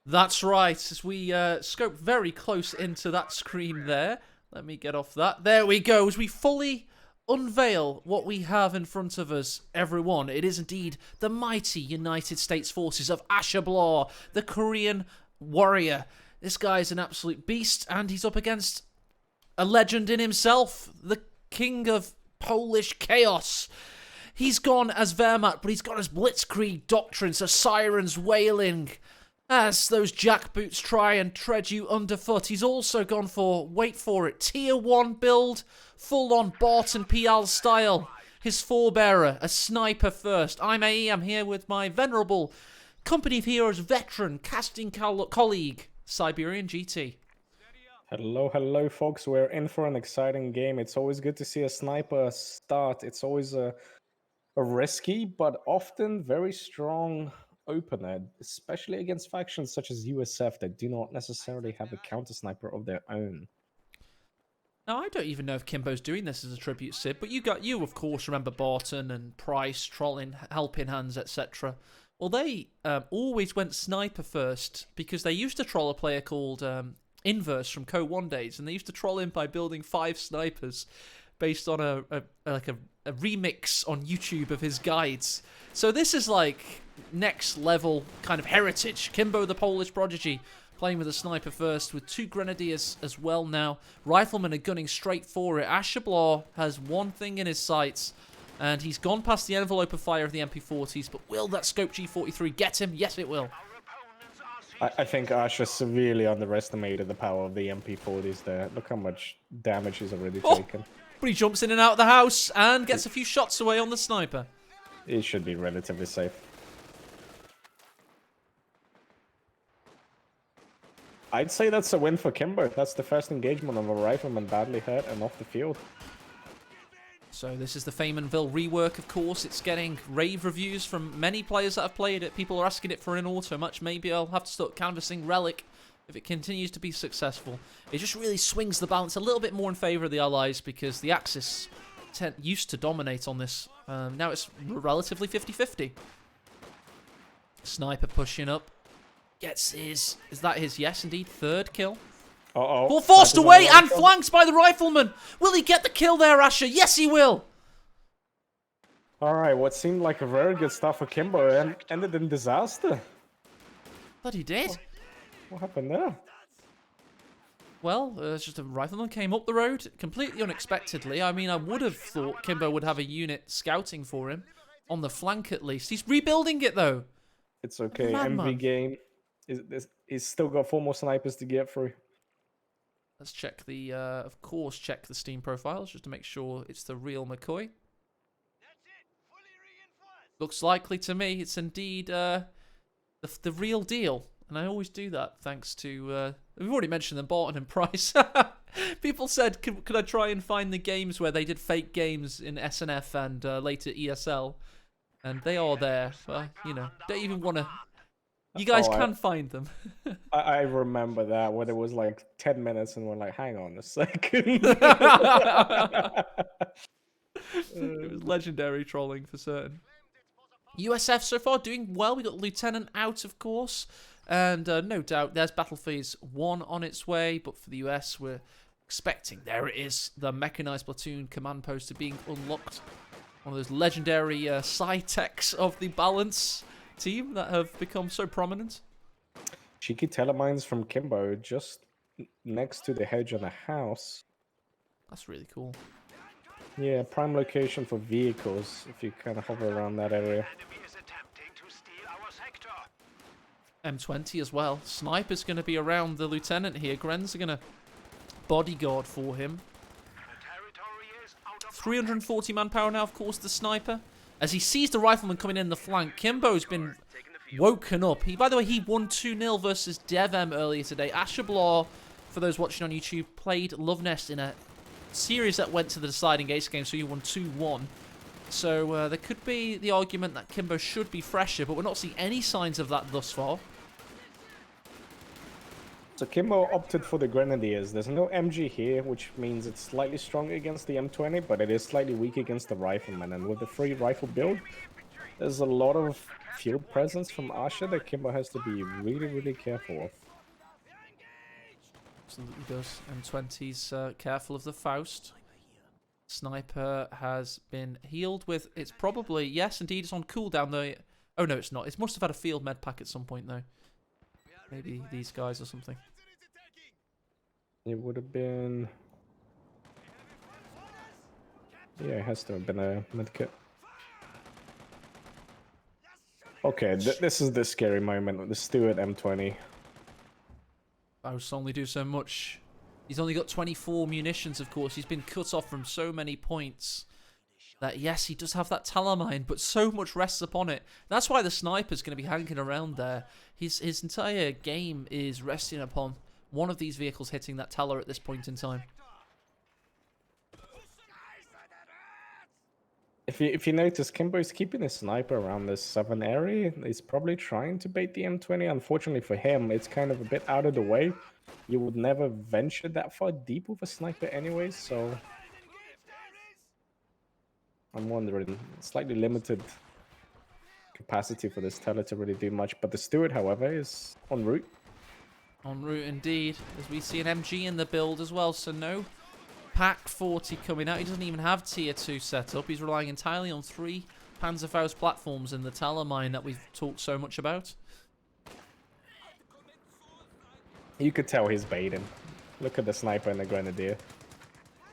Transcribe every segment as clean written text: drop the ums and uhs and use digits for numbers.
That's right, as we scope very close into that screen there. Let me get off that. There we go, as we fully unveil what we have in front of us, everyone. It is indeed the mighty United States forces of Ashablaw, the Korean warrior. This guy's an absolute beast, and he's up against a legend in himself, the king of Polish chaos. He's gone as Wehrmacht, but he's got his blitzkrieg doctrine, so sirens wailing as those jackboots try and tread you underfoot. He's also gone for, wait for it, tier 1 build, full-on Barton PL style. His forebearer, a sniper first. I'm AE, I'm here with my venerable Company of Heroes veteran, casting colleague, Siberian GT. Hello, hello, folks. We're in for an exciting game. It's always good to see a sniper start. It's always a risky, but often very strong opener, especially against factions such as USF that do not necessarily have a counter sniper of their own. Now, I don't even know if Kimbo's doing this as a tribute, Sid, but you of course, remember Barton and Price, trolling, helping hands, etc. Well, they always went sniper first because they used to troll a player called Inverse from Co 1 days, and they used to troll him by building 5 snipers based on a remix on YouTube of his guides. So this is like next level kind of heritage. Kimbo the Polish prodigy playing with a sniper first with 2 grenadiers as well now. Riflemen are gunning straight for it. Ashablaw has one thing in his sights, and he's gone past the envelope of fire of the MP40s, but will that Scope G43 get him? Yes, it will. I think Asha severely underestimated the power of the MP40s there. Look how much damage he's already taken. But he jumps in and out of the house and gets a few shots away on the sniper. It should be relatively safe. I'd say that's a win for Kimbo. That's the first engagement of a rifleman badly hurt and off the field. So this is the Feynmanville rework, of course. It's getting rave reviews from many players that have played it. People are asking it for an auto match. Maybe I'll have to start canvassing Relic if it continues to be successful. It just really swings the balance a little bit more in favour of the Allies because the Axis used to dominate on this. Now it's relatively 50-50. Sniper pushing up. Gets his... Is that his? Yes, indeed. 3rd kill. Uh-oh. Well, forced away and flanked by the rifleman. Will he get the kill there, Asher? Yes, he will. Alright, what seemed like a very good start for Kimbo ended in disaster. But he did. What happened there? Well, just a rifleman came up the road completely unexpectedly. I mean, I would have thought Kimbo would have a unit scouting for him. On the flank, at least. He's rebuilding it, though. It's okay. Madman. MV game. He's still got 4 more snipers to get through. Let's check the, of course, check the Steam profiles just to make sure it's the real McCoy. Looks likely to me. It's indeed the real deal. And I always do that thanks to, we've already mentioned them, Barton and Price. People said, could I try and find the games where they did fake games in SNF and later ESL? And they are there. You know, don't even want to... You guys can find them. I remember that, where there was like 10 minutes and we're like, hang on a second. It was legendary trolling for certain. USF so far doing well. We got Lieutenant out, of course. And no doubt there's Battle Phase 1 on its way. But for the US, we're expecting, there it is, the Mechanized Platoon command poster being unlocked. One of those legendary sci-techs of the balance team that have become so prominent. Cheeky telemines from Kimbo just next to the hedge on a house. That's really cool. Yeah, prime location for vehicles if you kind of hover around that area. M20 as well. Sniper's going to be around the lieutenant here. Gren's are going to bodyguard for him. 340 manpower now, of course, the sniper. As he sees the rifleman coming in the flank, Kimbo's been woken up. By the way, he won 2-0 versus DevM earlier today. Ashablaw, for those watching on YouTube, played Love Nest in a series that went to the deciding ace game, so he won 2-1. So there could be the argument that Kimbo should be fresher, but we're not seeing any signs of that thus far. So Kimbo opted for the Grenadiers. There's no MG here, which means it's slightly stronger against the M20, but it is slightly weak against the Rifleman. And with the free rifle build, There's a lot of field presence from Asha that Kimbo has to be really, really careful of. Absolutely does. M20's careful of the Faust. Sniper has been healed with... It's probably... Yes, indeed, it's on cooldown though. Oh, no, it's not. It must have had a field med pack at some point, though. Maybe these guys or something. It would have been... Yeah, it has to have been a medkit. Okay, this is the scary moment with the Stewart M20. Faust only do so much. He's only got 24 munitions, of course. He's been cut off from so many points. That, yes, he does have that Talamine, but so much rests upon it. That's why the sniper's going to be hanging around there. His entire game is resting upon one of these vehicles hitting that Tala at this point in time. If you notice, Kimbo's keeping his sniper around this 7 area. He's probably trying to bait the M20. Unfortunately for him, it's kind of a bit out of the way. You would never venture that far deep with a sniper anyways, so... I'm wondering, slightly limited capacity for this Teller to really do much. But the Stewart, however, is en route. En route indeed, as we see an MG in the build as well, so no Pack 40 coming out. He doesn't even have tier 2 set up. He's relying entirely on 3 Panzerfaust platforms in the Talamine that we've talked so much about. You could tell he's baiting. Look at the sniper and the grenadier.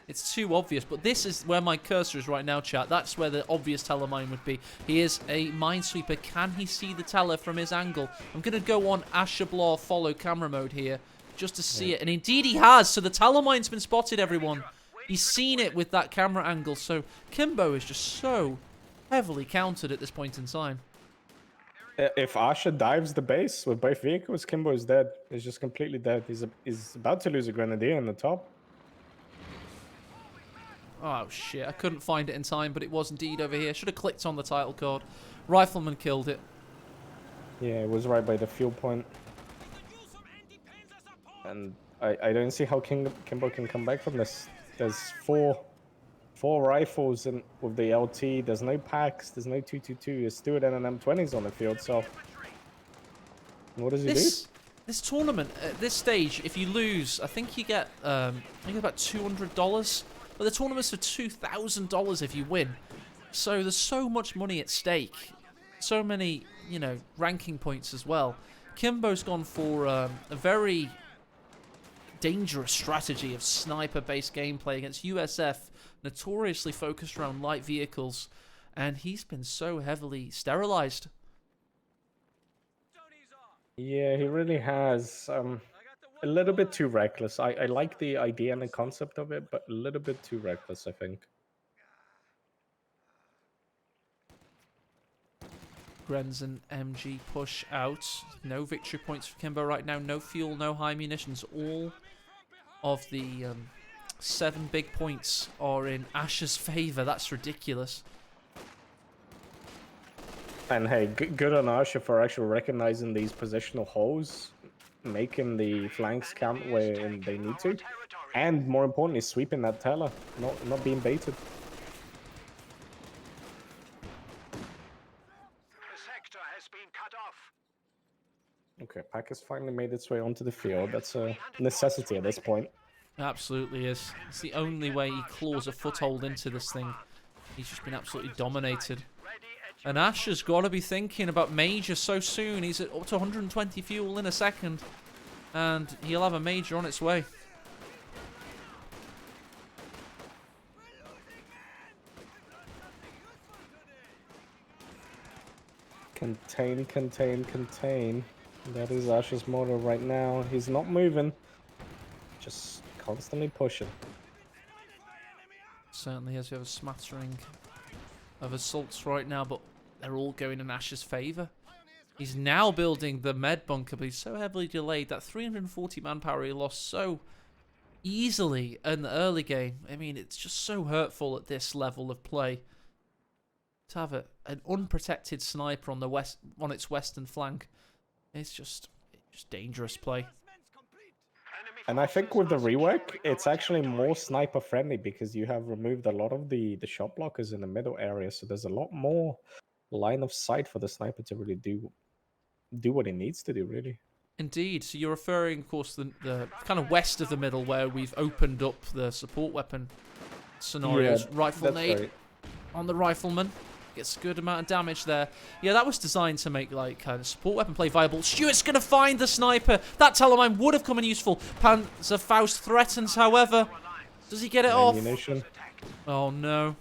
It's too obvious, but this is where my cursor is right now, chat. That's where the obvious Talamine would be. He is a minesweeper. Can he see the Tele from his angle? I'm going to go on Ashablar follow camera mode here just to see it. And indeed he has. So the Talamine's been spotted, everyone. He's seen it with that camera angle. So Kimbo is just so heavily countered at this point in time. If Asha dives the base with both vehicles, Kimbo is dead. He's just completely dead. He's about to lose a grenadier on the top. Oh, shit. I couldn't find it in time, but it was indeed over here. Should have clicked on the title card. Rifleman killed it. Yeah, it was right by the fuel point. And I don't see how Kimbo can come back from this. There's four rifles in, with the LT. There's no packs. There's no 222. There's Stewart and an M20s on the field, so... What does he do? This tournament, at this stage, if you lose, I think you get about $200. But the tournament's for $2,000 if you win. So there's so much money at stake. So many, you know, ranking points as well. Kimbo's gone for a very dangerous strategy of sniper-based gameplay against USF, notoriously focused around light vehicles. And he's been so heavily sterilized. Yeah, he really has. A little bit too reckless. I like the idea and the concept of it, but a little bit too reckless, I think. Grenzen MG push out. No victory points for Kimbo right now. No fuel, no high munitions. All of the 7 big points are in Asha's favor. That's ridiculous. And hey, good on Asha for actually recognizing these positional holes, making the flanks count where they need to, and more importantly, sweeping that Teller, not being baited. Okay, Pack has finally made its way onto the field. That's a necessity at this point. It absolutely is. It's the only way he claws a foothold into this thing. He's just been absolutely dominated. And Ash has got to be thinking about Major so soon. He's at up to 120 fuel in a second. And he'll have a Major on its way. Contain, contain, contain. That is Ash's motto right now. He's not moving. Just constantly pushing. Certainly has. We have a smattering of assaults right now, but they're all going in Ash's favour. He's now building the med bunker, but he's so heavily delayed. That 340 manpower he lost so easily in the early game. I mean, it's just so hurtful at this level of play to have an unprotected sniper on the its western flank. It's just dangerous play. And I think with the rework, it's actually more sniper friendly because you have removed a lot of the shot blockers in the middle area, so there's a lot more line of sight for the sniper to really do what he needs to do, really. Indeed. So you're referring, of course, the kind of west of the middle where we've opened up the support weapon scenarios. Yeah, Rifle that's nade right. on the rifleman. Gets a good amount of damage there. Yeah, that was designed to make like kind of support weapon play viable. Stuart's going to find the sniper. That Telemine would have come in useful. Panzerfaust threatens, however. Does he get it off? Ammunition. Oh no.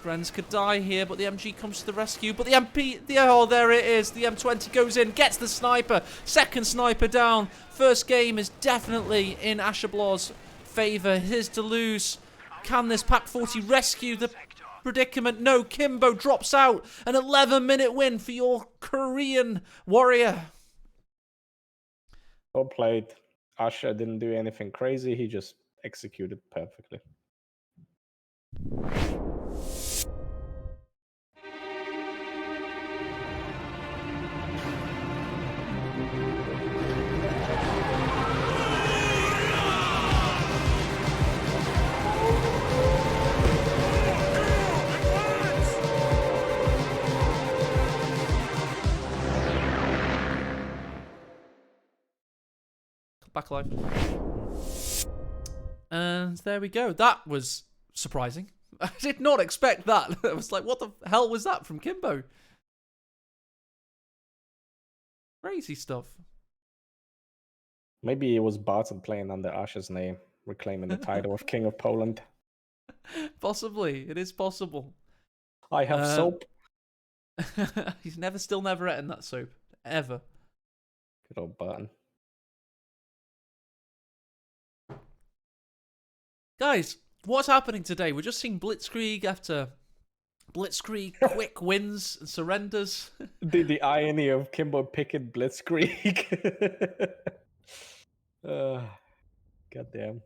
Friends could die here, but the MG comes to the rescue. But the MP, oh, there it is. The M20 goes in, gets the sniper. Second sniper down. First game is definitely in Asherblaw's favour. His to lose. Can this Pack 40 rescue the predicament? No, Kimbo drops out. An 11-minute win for your Korean warrior. Well played. Asher didn't do anything crazy. He just executed perfectly. Back alive. And there we go. That was surprising. I did not expect that. I was like, what the hell was that from Kimbo? Crazy stuff. Maybe it was Barton playing under Asher's name, reclaiming the title of King of Poland. Possibly. It is possible. I have soap. He's still never eaten that soap. Ever. Good old Barton. Guys, what's happening today? We're just seeing Blitzkrieg after Blitzkrieg, quick wins and surrenders. The irony of Kimbo picking Blitzkrieg. Goddamn.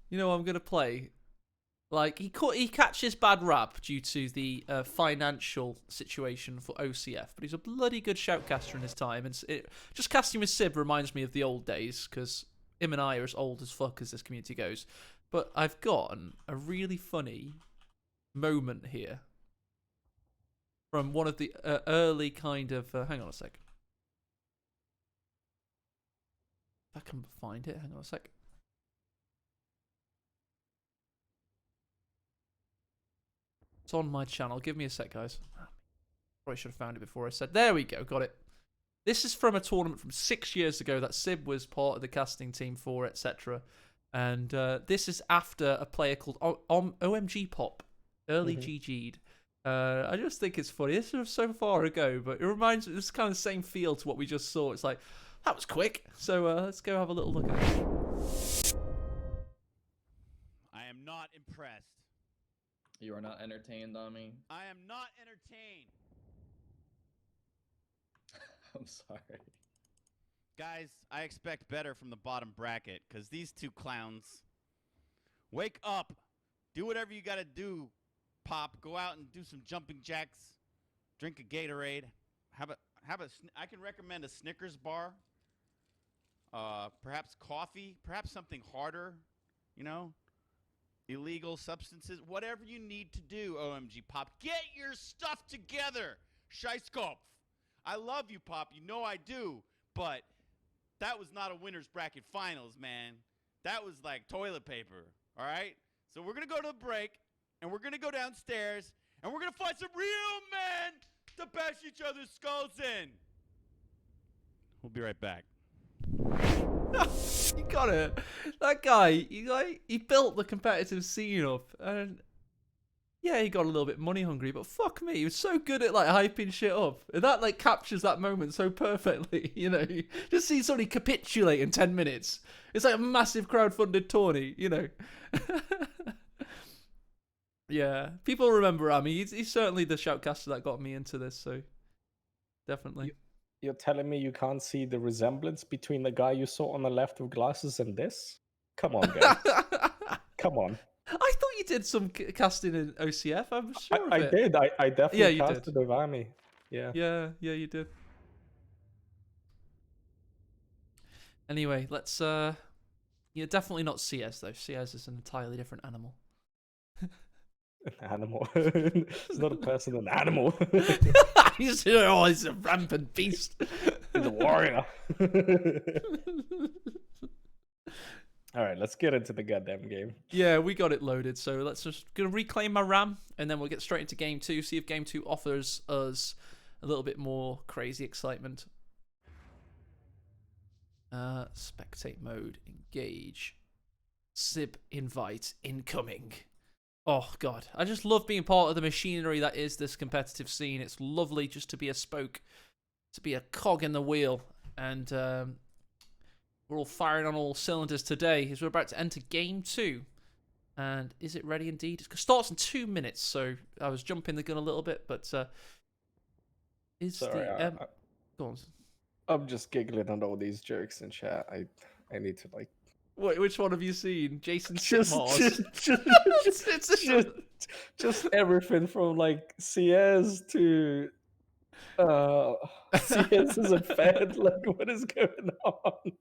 You know what I'm going to play? Like, he catches bad rap due to the financial situation for OCF, but he's a bloody good shoutcaster in his time. And just casting with Sib reminds me of the old days, because him and I are as old as fuck as this community goes. But I've gotten a really funny moment here from one of the early kind of... hang on a sec. If I can find it, hang on a sec. It's on my channel. Give me a sec, guys. Probably should have found it before I said. There we go. Got it. This is from a tournament from 6 years ago that Sib was part of the casting team for, etc. And this is after a player called OMG Pop. Early GG'd. I just think it's funny. This was so far ago, but it reminds me, it's kind of the same feel to what we just saw. It's like, that was quick. So let's go have a little look at it. I am not impressed. You are not entertained on me. I am not entertained. I'm sorry. Guys, I expect better from the bottom bracket, because these two clowns. Wake up. Do whatever you got to do, Pop. Go out and do some jumping jacks. Drink a Gatorade. I can recommend a Snickers bar. Perhaps coffee. Perhaps something harder, you know? Illegal substances, whatever you need to do, OMG Pop. Get your stuff together, Scheißkopf. I love you, Pop. You know I do. But that was not a winner's bracket finals, man. That was like toilet paper, all right? So we're going to go to the break, and we're going to go downstairs, and we're going to find some real men to bash each other's skulls in. We'll be right back. You got it. That guy, he built the competitive scene up, and yeah, he got a little bit money hungry, but fuck me, he was so good at like hyping shit up. And that like captures that moment so perfectly, you know. You just see somebody capitulate in 10 minutes. It's like a massive crowdfunded tourney, you know. Yeah, people remember Ami. He's certainly the shoutcaster that got me into this, so definitely. You're telling me you can't see the resemblance between the guy you saw on the left with glasses and this? Come on, guys. Come on. I thought you did some casting in OCF. I'm sure I of it. did. I definitely you casted with Ami. Yeah. Yeah, you did. Anyway, let's You're definitely not CS though. CS is an entirely different animal. An animal. It's not a person, an animal. He's a rampant beast. He's a warrior. All right, let's get into the goddamn game. Yeah, we got it loaded. So let's just gonna reclaim my RAM, and then we'll get straight into game 2. See if game 2 offers us a little bit more crazy excitement. Spectate mode, engage. Sib invite incoming. Oh god, I just love being part of the machinery that is this competitive scene. It's lovely just to be a spoke, to be a cog in the wheel, and we're all firing on all cylinders today as we're about to enter game 2. And is it ready indeed? It starts in 2 minutes, so I was jumping the gun a little bit, but is Sorry, go on. I'm just giggling at all these jokes in chat. I need to like. Wait, which one have you seen? Jason Just, Sitmars. just everything from like CS to CS is a fed. Like, what is going on?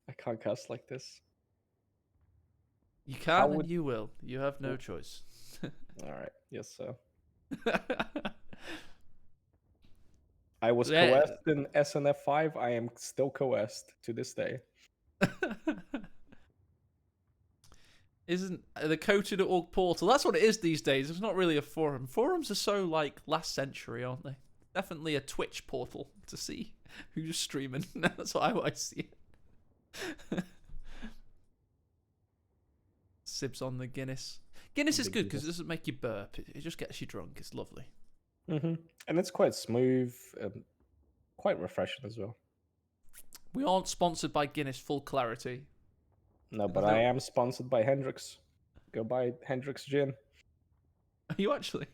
I can't cuss like this. You How can would- and you will. You have no choice. All right, yes, sir. I was Yeah. coerced in SNF5. I am still coerced to this day. Isn't the Kotu.org portal? That's what it is these days. It's not really a forum. Forums are so like last century, aren't they? Definitely a Twitch portal to see who's streaming. That's how I see it. Sibs on the Guinness. Guinness is good because it doesn't make you burp. It just gets you drunk. It's lovely. And it's quite smooth and quite refreshing as well. We aren't sponsored by Guinness, full clarity. No, but No. I am sponsored by Hendrix. Go buy Hendrix gin. Are you actually?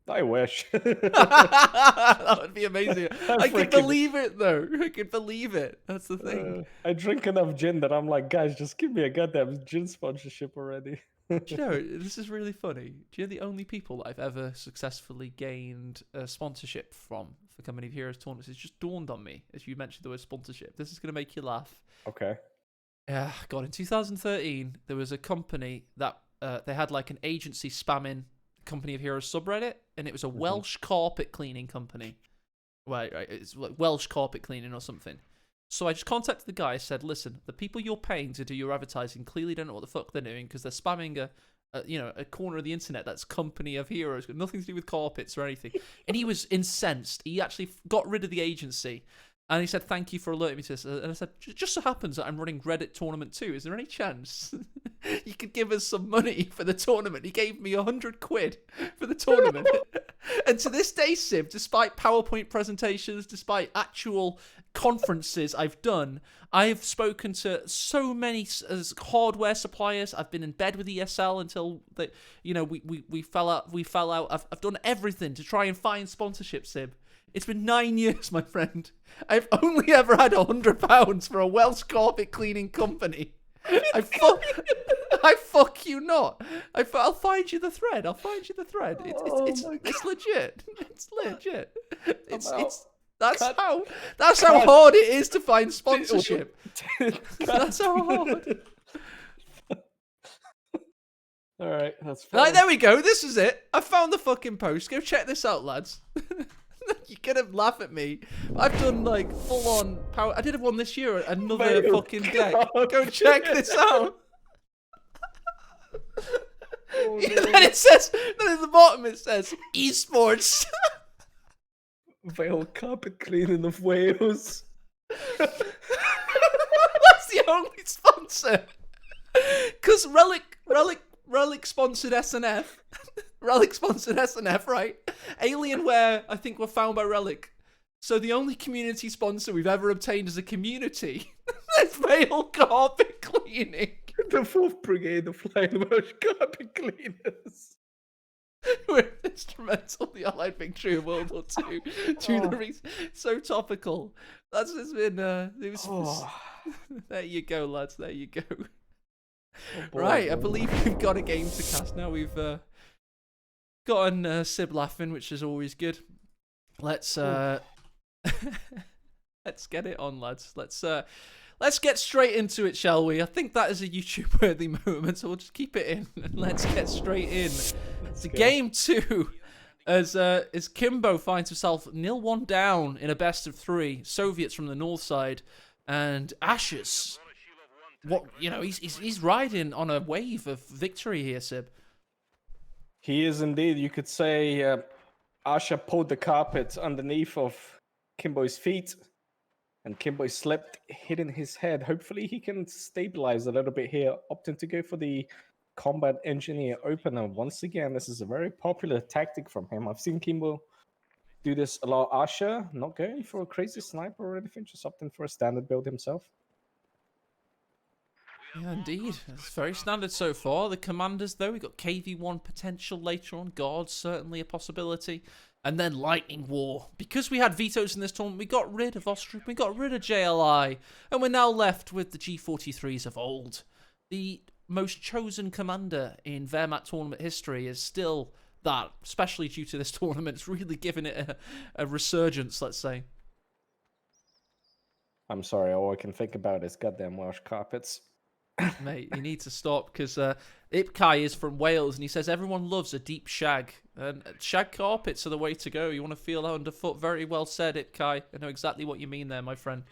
I wish. That would be amazing. I can freaking- believe it though. I can believe it. That's the thing. I drink enough gin that I'm like, guys, just give me a goddamn gin sponsorship already. Do you know, this is really funny. Do you know the only people that I've ever successfully gained a sponsorship from for Company of Heroes tournaments? It's just dawned on me as you mentioned the word sponsorship. This is going to make you laugh. Okay. Yeah, God, in 2013, there was a company that they had like an agency spamming Company of Heroes subreddit, and it was a Welsh carpet cleaning company. Right, it's like Welsh carpet cleaning or something. So I just contacted the guy, said, listen, the people you're paying to do your advertising clearly don't know what the fuck they're doing because they're spamming a corner of the internet that's Company of Heroes, got nothing to do with carpets or anything. And he was incensed. He actually got rid of the agency. And he said, thank you for alerting me to this. And I said, just so happens that I'm running Reddit Tournament 2. Is there any chance you could give us some money for the tournament? He gave me 100 quid for the tournament. And to this day, Sib, despite PowerPoint presentations, despite actual conferences I've done, I've spoken to so many hardware suppliers. I've been in bed with ESL until we fell out. I've done everything to try and find sponsorship, Sib. It's been 9 years, my friend. I've only ever had £100 for a Welsh carpet cleaning company. I fuck you not. I'll find you the thread. It's legit. It's legit. That's how hard it is to find sponsorship. That's how hard. All right, that's fine. Right, there we go. This is it. I found the fucking post. Go check this out, lads. You're gonna laugh at me. I've done like full on power. I did one this year. Another fucking deck. Go check this out. Oh, no. Then it says. Then at the bottom it says esports. Vale carpet cleaning of Wales. That's the only sponsor. Because Relic sponsored SNF. Relic sponsored SNF, right? Alienware, I think, were found by Relic. So the only community sponsor we've ever obtained as a community is Vale Carpet Cleaning. The 4th Brigade of Flying Welsh carpet cleaners. We're instrumental in the Allied victory of World War II. So topical. That's just been. It was. There you go, lads. There you go. Right, I believe we've got a game to cast now. We've gotten Sib laughing, which is always good. Let's. Let's get it on, lads. Let's get straight into it, shall we? I think that is a YouTube-worthy moment, so we'll just keep it in and let's get straight in to game 2. As Kimbo finds himself 0-1 down in a best of 3, Soviets from the north side, and Ashes. He's riding on a wave of victory here, Sib. He is indeed. You could say Asha pulled the carpet underneath of Kimbo's feet, and Kimbo slipped, hitting his head. Hopefully he can stabilize a little bit here, opting to go for the combat engineer opener. Once again, this is a very popular tactic from him. I've seen Kimbo do this a lot. Asha not going for a crazy sniper or anything, just opting for a standard build himself. Yeah, indeed. It's very standard so far. The commanders, though, we got KV1 potential later on. Guards, certainly a possibility. And then Lightning War. Because we had vetoes in this tournament, we got rid of Ostrip, we got rid of JLI, and we're now left with the G43s of old. The most chosen commander in Wehrmacht tournament history is still that, especially due to this tournament. It's really given it a resurgence, let's say. I'm sorry, all I can think about is goddamn Welsh carpets. Mate, you need to stop, because Ipkai is from Wales, and he says everyone loves a deep shag. And shag carpets are the way to go. You want to feel that underfoot. Very well said, Ipkai. I know exactly what you mean there, my friend.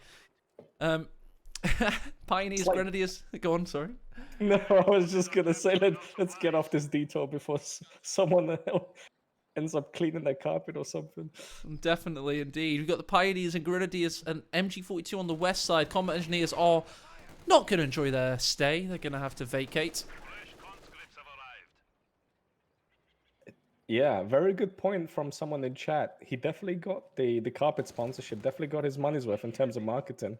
Pioneers, Grenadiers. Go on, sorry. No, I was just going to say, let's get off this detour before someone ends up cleaning their carpet or something. Definitely, indeed. We've got the Pioneers and Grenadiers and MG42 on the west side. Combat Engineers are not going to enjoy their stay. They're going to have to vacate. Yeah, very good point from someone in chat. He definitely got the carpet sponsorship, definitely got his money's worth in terms of marketing.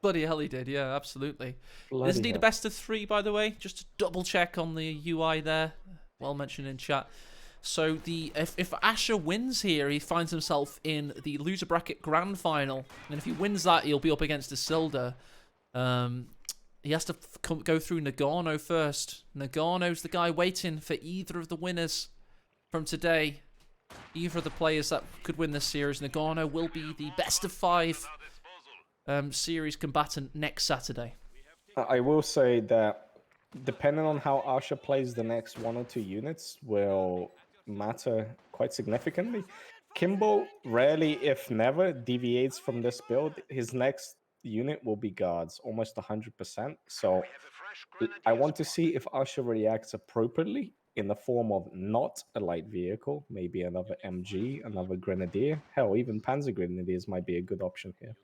Bloody hell he did, yeah, absolutely. Bloody There's indeed hell. a best of 3, by the way. Just to double check on the UI there. Well mentioned in chat. So if Asher wins here, he finds himself in the loser bracket grand final. And if he wins that, he'll be up against Isilda. He has to go through Nagano first. Nagano's the guy waiting for either of the winners from today. Either of the players that could win this series. Nagano will be the best of 5 series combatant next Saturday. I will say that depending on how Asha plays the next 1 or 2 units will matter quite significantly. Kimbo rarely, if never, deviates from this build. His next unit will be guards, almost 100%. So I want to see if Asha reacts appropriately in the form of not a light vehicle, maybe another MG, another Grenadier. Hell, even Panzer Grenadiers might be a good option here.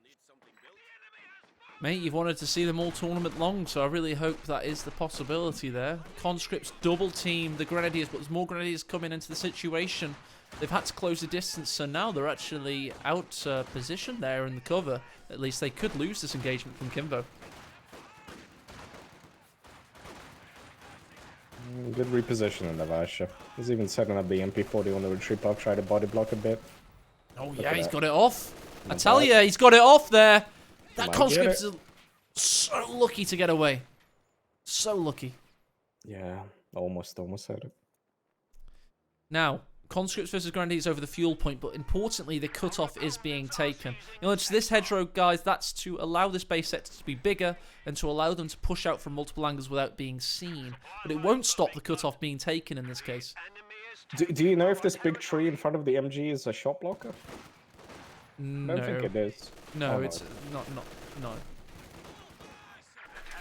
Mate, you've wanted to see them all tournament long, so I really hope that is the possibility there. Conscripts double team the Grenadiers, but there's more Grenadiers coming into the situation. They've had to close the distance, so now they're actually out position there in the cover. At least they could lose this engagement from Kimbo. Good repositioning of Asha. He's even setting up the MP40 on the retreat path, try to body block a bit. Oh yeah, he's got it off. I tell you, he's got it off there. That conscript is so lucky to get away. So lucky. Yeah, almost had it. Now, conscripts versus Grenadiers over the fuel point, but importantly, the cutoff is being taken. You know, it's this hedgerow, guys, that's to allow this base sector to be bigger and to allow them to push out from multiple angles without being seen. But it won't stop the cutoff being taken in this case. Do you know if this big tree in front of the MG is a shot blocker? No. I don't think it is. No, Oh, it's no.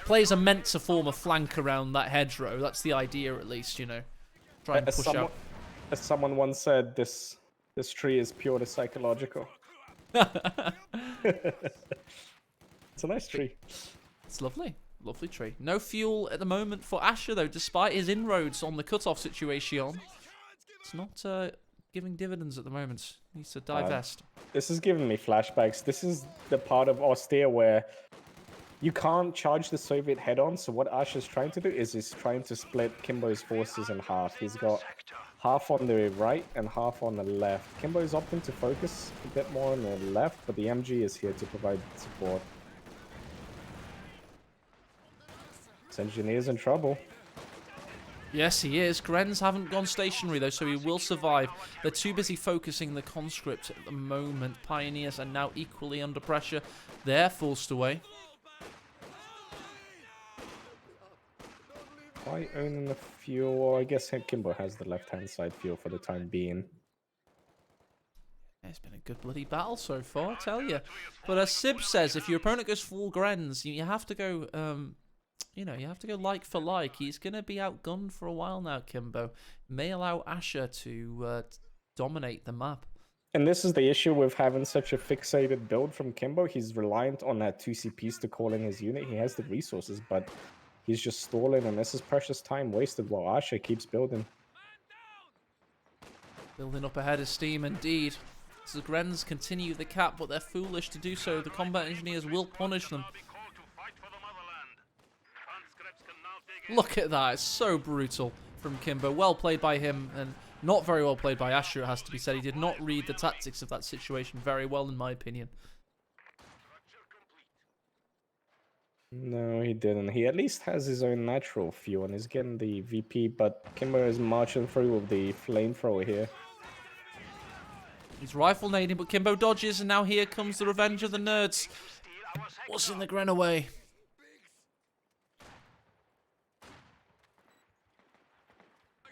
Players are meant to form a flank around that hedgerow. That's the idea, at least, you know. Try and push out. As someone once said, this tree is purely psychological. It's a nice tree. It's lovely. Lovely tree. No fuel at the moment for Asher, though, despite his inroads on the cutoff situation. It's not giving dividends at the moment. Needs to divest. This is giving me flashbacks. This is the part of Austere where you can't charge the Soviet head-on, so what Asher's trying to do is he's trying to split Kimbo's forces in half. He's got half on the right and half on the left. Kimbo's opting to focus a bit more on the left, but the MG is here to provide support. This engineer's in trouble. Yes, he is. Grens haven't gone stationary, though, so he will survive. They're too busy focusing the conscript at the moment. Pioneers are now equally under pressure. They're forced away. I own the fuel. I guess Kimbo has the left-hand side fuel for the time being. It's been a good bloody battle so far, I tell you. But as Sib says, if your opponent goes full Grens, you have to go, you know, you have to go like for like. He's going to be outgunned for a while now, Kimbo. May allow Asher to dominate the map. And this is the issue with having such a fixated build from Kimbo. He's reliant on that 2 CPs to call in his unit. He has the resources, but he's just stalling, and this is precious time wasted while Asher keeps building. Building up ahead of steam, indeed. As the Grens continue the cap, but they're foolish to do so. The combat engineers will punish them. Look at that. It's so brutal from Kimbo. Well played by him, and not very well played by Asher, it has to be said. He did not read the tactics of that situation very well, in my opinion. No, he didn't. He at least has his own natural fuel and he's getting the VP, but Kimbo is marching through with the flamethrower here. He's rifle nading, but Kimbo dodges, and now here comes the revenge of the nerds. What's in the Gren away?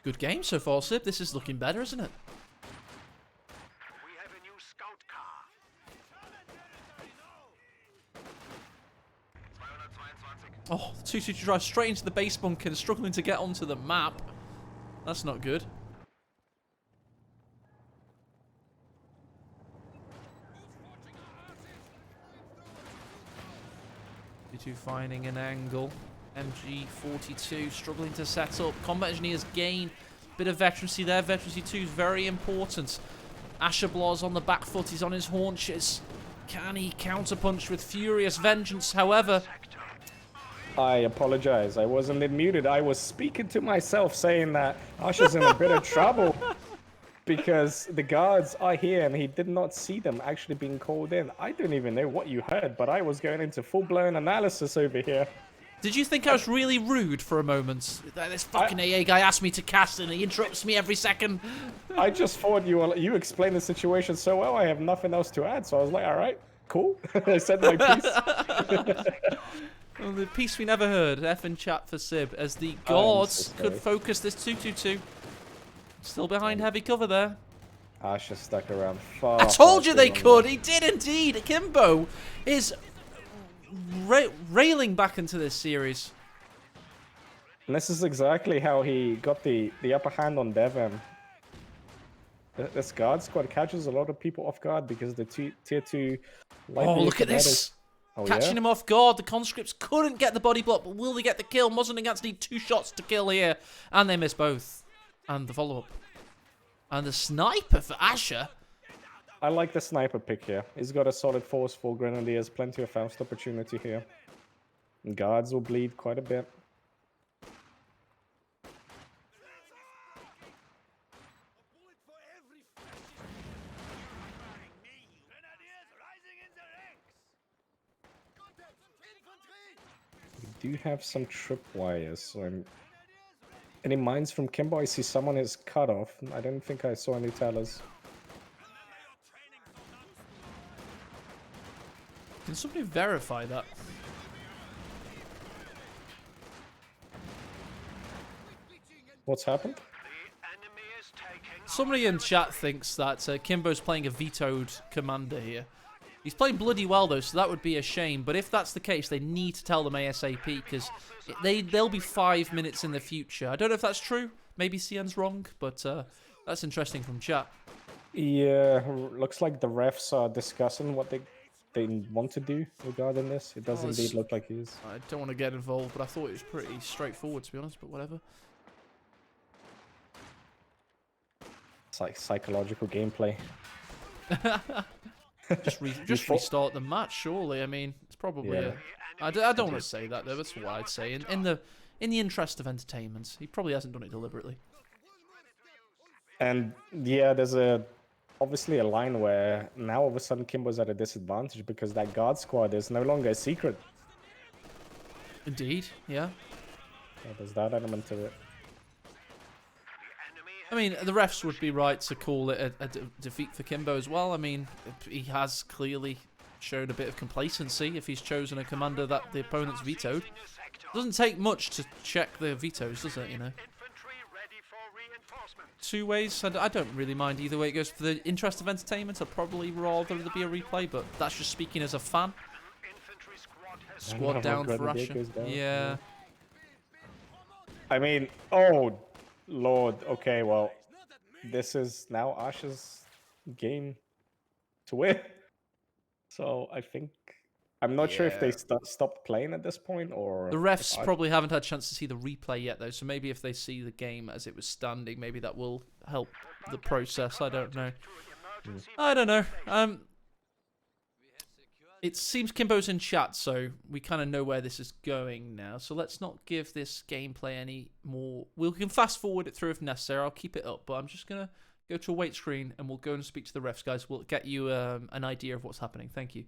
Good game so far, Sib. This is looking better, isn't it? We have a new scout car. Oh, 2-2 drive straight into the base bunker and struggling to get onto the map. That's not good. 2 finding an angle. MG42 struggling to set up. Combat engineers gain a bit of veterancy there. Veterancy 2 is very important. Asherblar's on the back foot. He's on his haunches. Can he counterpunch with furious vengeance? However, I apologize. I wasn't muted. I was speaking to myself saying that Asher's in a bit of trouble because the guards are here and he did not see them actually being called in. I don't even know what you heard, but I was going into full-blown analysis over here. did you think I was really rude for a moment? This fucking AA guy asked me to cast and he interrupts me every second. I just thought you explained the situation so well, I have nothing else to add. So I was like, all right, cool. I said my piece. Well, the piece we never heard. F in chat for Sib, as the guards could focus this 2-2-2. Still behind heavy cover there. Asher stuck around far. I told you far they too could. long. He did indeed. Kimbo is railing back into this series. And this is exactly how he got the upper hand on Devon. This guard squad catches a lot of people off guard because the tier 2... Oh, look at this. Catching him off guard. The conscripts couldn't get the body block, but will they get the kill? Muzzenigans need 2 shots to kill here. And they miss both. And the follow-up. And the sniper for Asher. I like the sniper pick here. He's got a solid force, 4 grenadiers, plenty of fast opportunity here. And guards will bleed quite a bit. We do have some tripwires, so I'm... Any mines from Kimbo? I see someone is cut off. I don't think I saw any tellers. Can somebody verify that? What's happened? Somebody in chat thinks that Kimbo's playing a vetoed commander here. He's playing bloody well, though, so that would be a shame. But if that's the case, they need to tell them ASAP, because they'll be 5 minutes in the future. I don't know if that's true. Maybe CN's wrong, but that's interesting from chat. Yeah, looks like the refs are discussing what they want to do regarding this. It does indeed look like he is. I don't want to get involved, but I thought it was pretty straightforward, to be honest, but whatever. It's like psychological gameplay. Just restart the match, surely. I mean, it's probably. Yeah. I don't want to say that though. That's what I'd say. In the interest of entertainment, he probably hasn't done it deliberately. And yeah, there's obviously a line where now all of a sudden Kimbo's at a disadvantage because that guard squad is no longer a secret. Indeed, yeah. Yeah, there's that element to it. I mean, the refs would be right to call it a defeat for Kimbo as well. I mean, he has clearly showed a bit of complacency if he's chosen a commander that the opponent's vetoed. Doesn't take much to check the vetoes, does it, you know? Infantry ready for reinforcement. Two ways, and I don't really mind either way it goes. For the interest of entertainment, I'd probably rather there be a replay, but that's just speaking as a fan. Infantry squad has Squad down for Grenadier Russia. goes down, Yeah. I mean, oh, Lord. Okay, well, this is now Ash's game to win. So I think... I'm not sure if they stopped playing at this point, or... The if refs Ash- probably haven't had a chance to see the replay yet, though, so maybe if they see the game as it was standing, maybe that will help the process. I don't know. I don't know. It seems Kimbo's in chat, so we kind of know where this is going now. So let's not give this gameplay any more... We can fast forward it through if necessary. I'll keep it up, but I'm just going to go to a wait screen and we'll go and speak to the refs, guys. We'll get you an idea of what's happening. Thank you.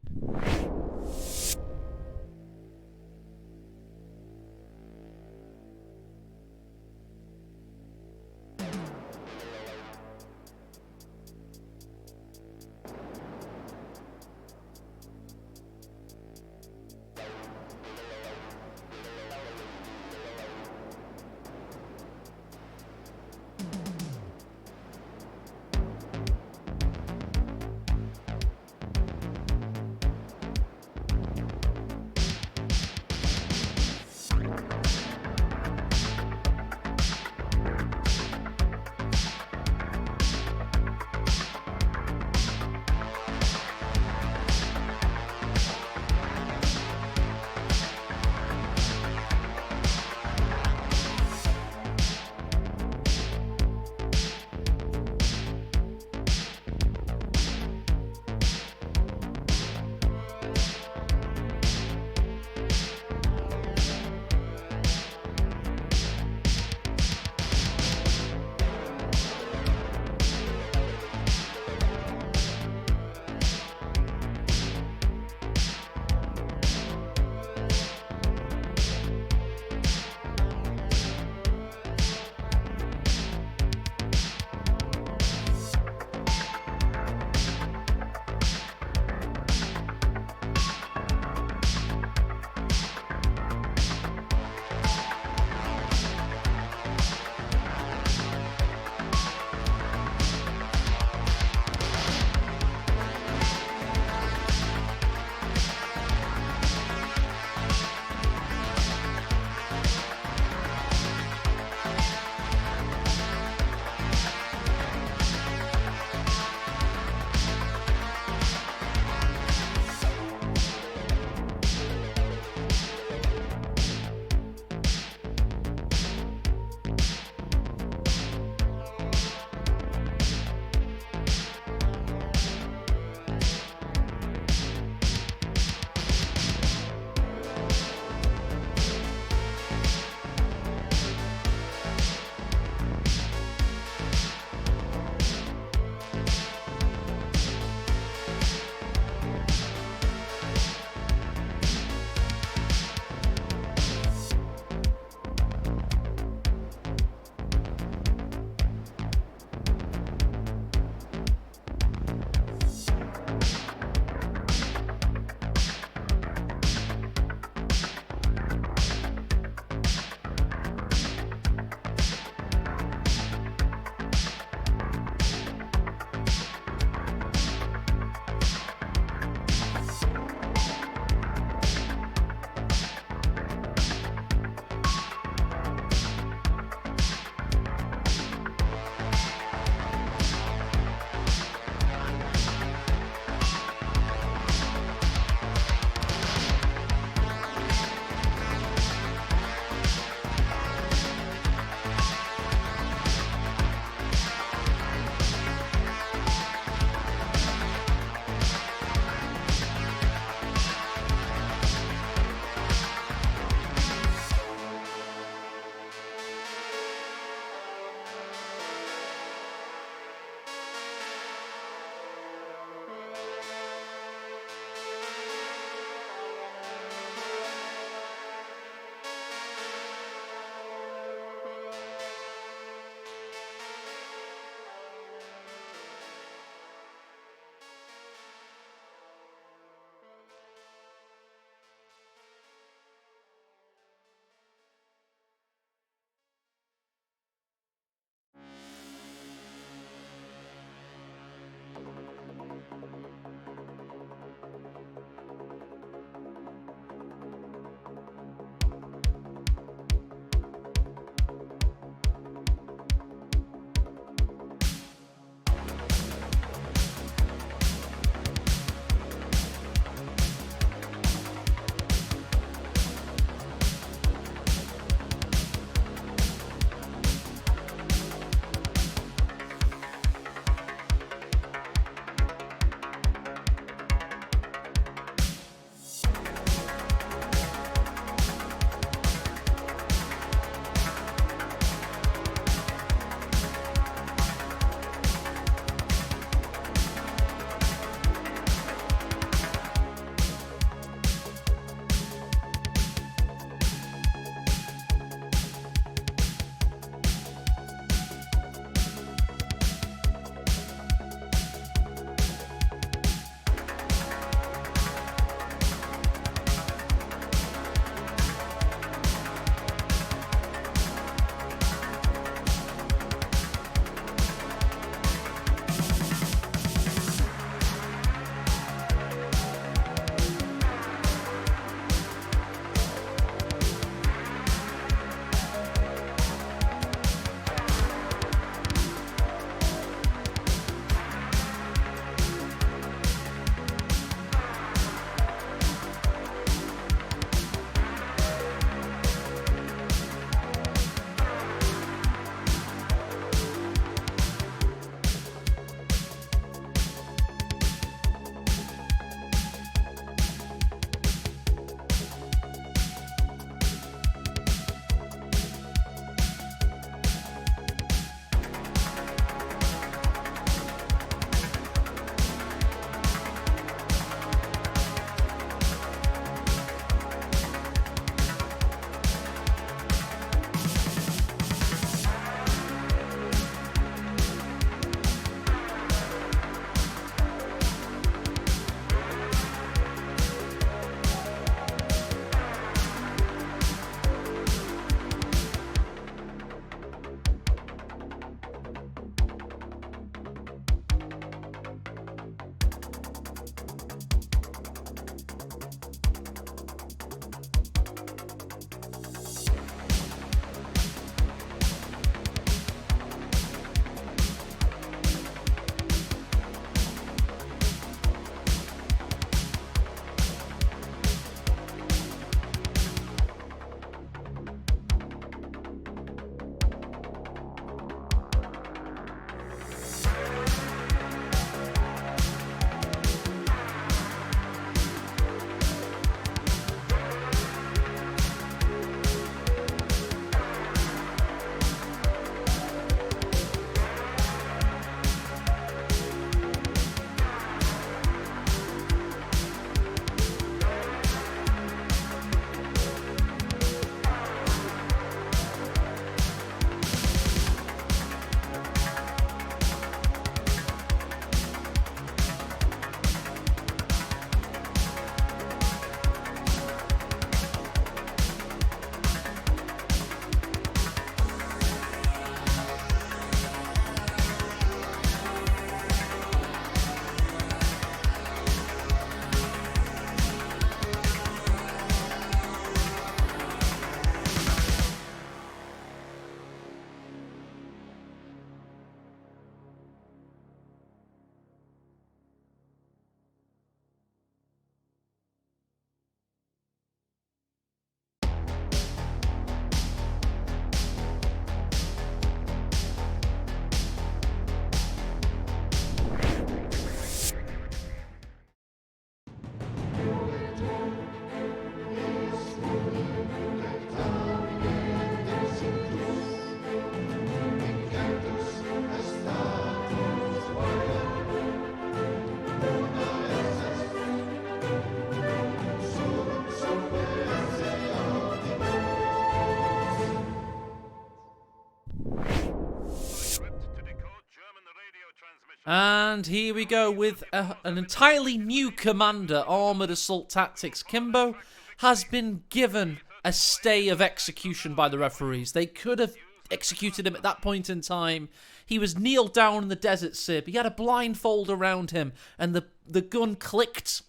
And here we go with an entirely new commander, Armored Assault Tactics. Kimbo has been given a stay of execution by the referees. They could have executed him at that point in time. He was kneeled down in the desert, Sib. He had a blindfold around him, and the gun clicked,